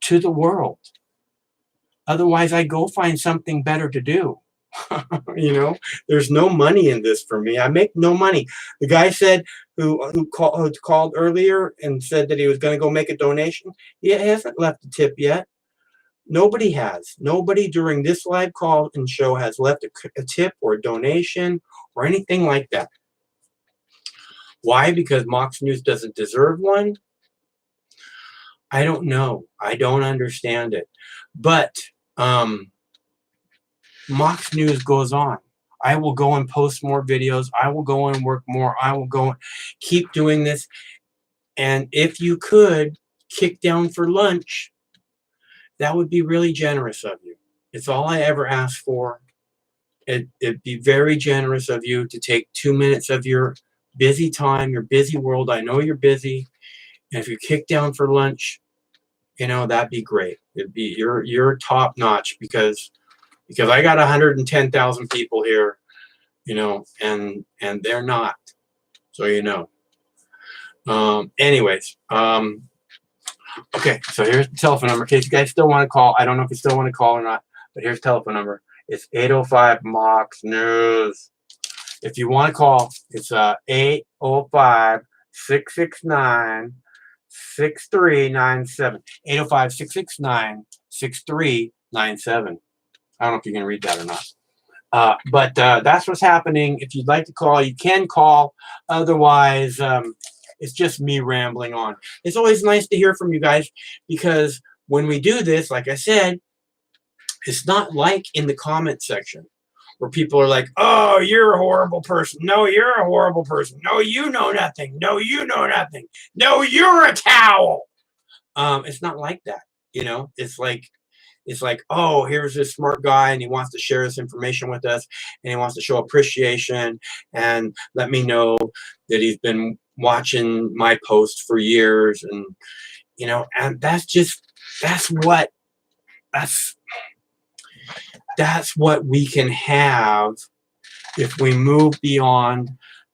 to the world. Otherwise, I go find something better to do. You know, there's no money in this for me. I make no money. The guy said who called earlier and said that he was going to go make a donation. He hasn't left a tip yet. Nobody has. Nobody during this live call and show has left a tip or a donation or anything like that. Why? Because Moxnews doesn't deserve one? I don't know. I don't understand it. But Moxnews goes on. I will go and post more videos. I will go and work more. I will go and keep doing this. And if you could kick down for lunch, that would be really generous of you. It's all I ever ask for. It'd be very generous of you to take 2 minutes of your busy time, your busy world. I know you're busy. And if you kick down for lunch, you know, that'd be great. It'd be you're top notch, because I got 110,000 people here, you know, and they're not. So, you know. Anyways, okay, so here's the telephone number in case you guys still want to call. I don't know if you still want to call or not, but here's the telephone number. It's 805 Moxnews. If you want to call, it's 805 669 6397. 805 669 6397. I don't know if you can read that or not. But that's what's happening. If you'd like to call, you can call. Otherwise, it's just me rambling on. It's always nice to hear from you guys, because when we do this, like I said, it's not like in the comment section where people are like, oh, you're a horrible person. No, you're a horrible person. No, you know nothing. No, you know nothing. No, you're a towel. It's not like that. You know, it's like, oh, here's this smart guy and he wants to share this information with us and he wants to show appreciation and let me know that he's been watching my post for years. And, you know, and that's what we can have if we move beyond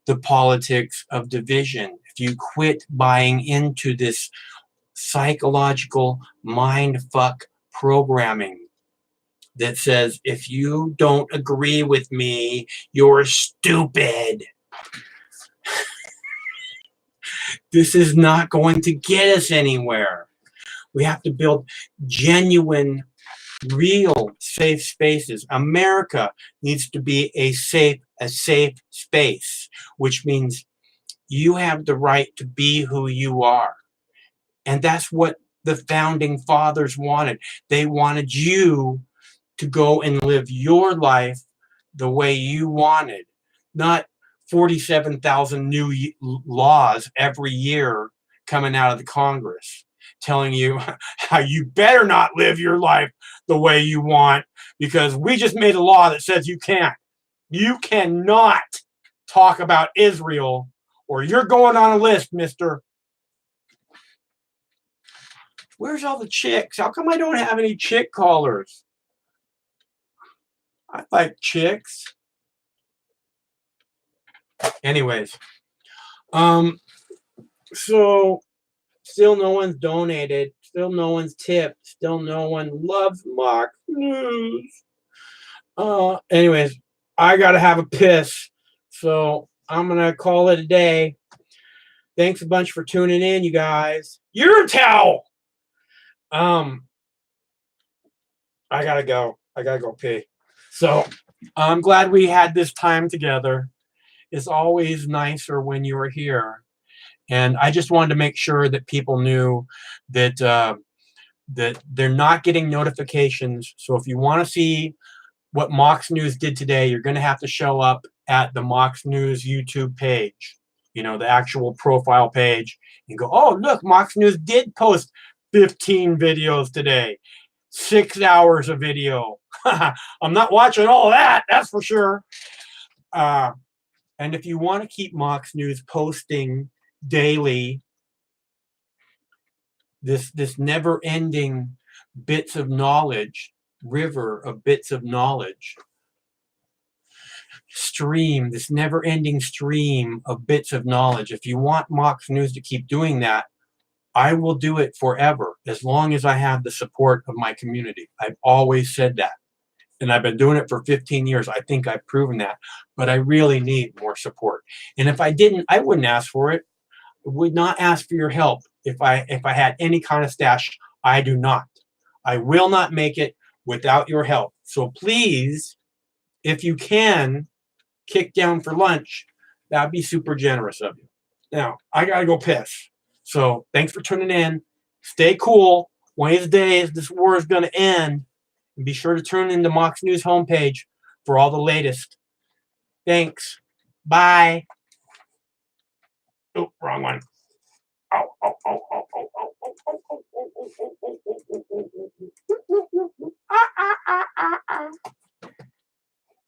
the politics of division. If you quit buying into this psychological mind fuck programming that says, if you don't agree with me, you're stupid. This is not going to get us anywhere. We have to build genuine, real safe spaces. America needs to be a safe space, which means you have the right to be who you are. And that's what the founding fathers wanted. They wanted you to go and live your life the way you wanted, not 47,000 new laws every year coming out of the Congress telling you how you better not live your life the way you want, because we just made a law that says you can't. You cannot talk about Israel or you're going on a list, mister. Where's all the chicks? How come I don't have any chick callers? I like chicks. Anyways, so still no one's donated. Still no one's tipped. Still no one loves Moxnews. Anyways, I gotta have a piss, so I'm gonna call it a day. Thanks a bunch for tuning in, you guys. Your towel. I gotta go. I gotta go pee. So I'm glad we had this time together. It's always nicer when you are here. And I just wanted to make sure that people knew that that they're not getting notifications. So if you want to see what Moxnews did today, you're going to have to show up at the Moxnews YouTube page, you know, the actual profile page, and go, oh, look, Moxnews did post 15 videos today, 6 hours of video. I'm not watching all that, that's for sure. And if you want to keep Moxnews posting daily, this never-ending bits of knowledge, river of bits of knowledge, stream, this never-ending stream of bits of knowledge. If you want Moxnews to keep doing that, I will do it forever, as long as I have the support of my community. I've always said that. And I've been doing it for 15 years. I think I've proven that. But I really need more support. And if I didn't, I wouldn't ask for it. I would not ask for your help if I had any kind of stash. I do not. I will not make it without your help. So please, if you can, kick down for lunch. That'd be super generous of you. Now, I gotta go piss. So thanks for tuning in. Stay cool. One of these days, this war is gonna end. And be sure to tune in to Moxnews homepage for all the latest. Thanks. Bye. Oh, wrong one. Oh, oh, oh, oh, oh, oh, oh, oh, oh, oh, oh, oh, oh, oh.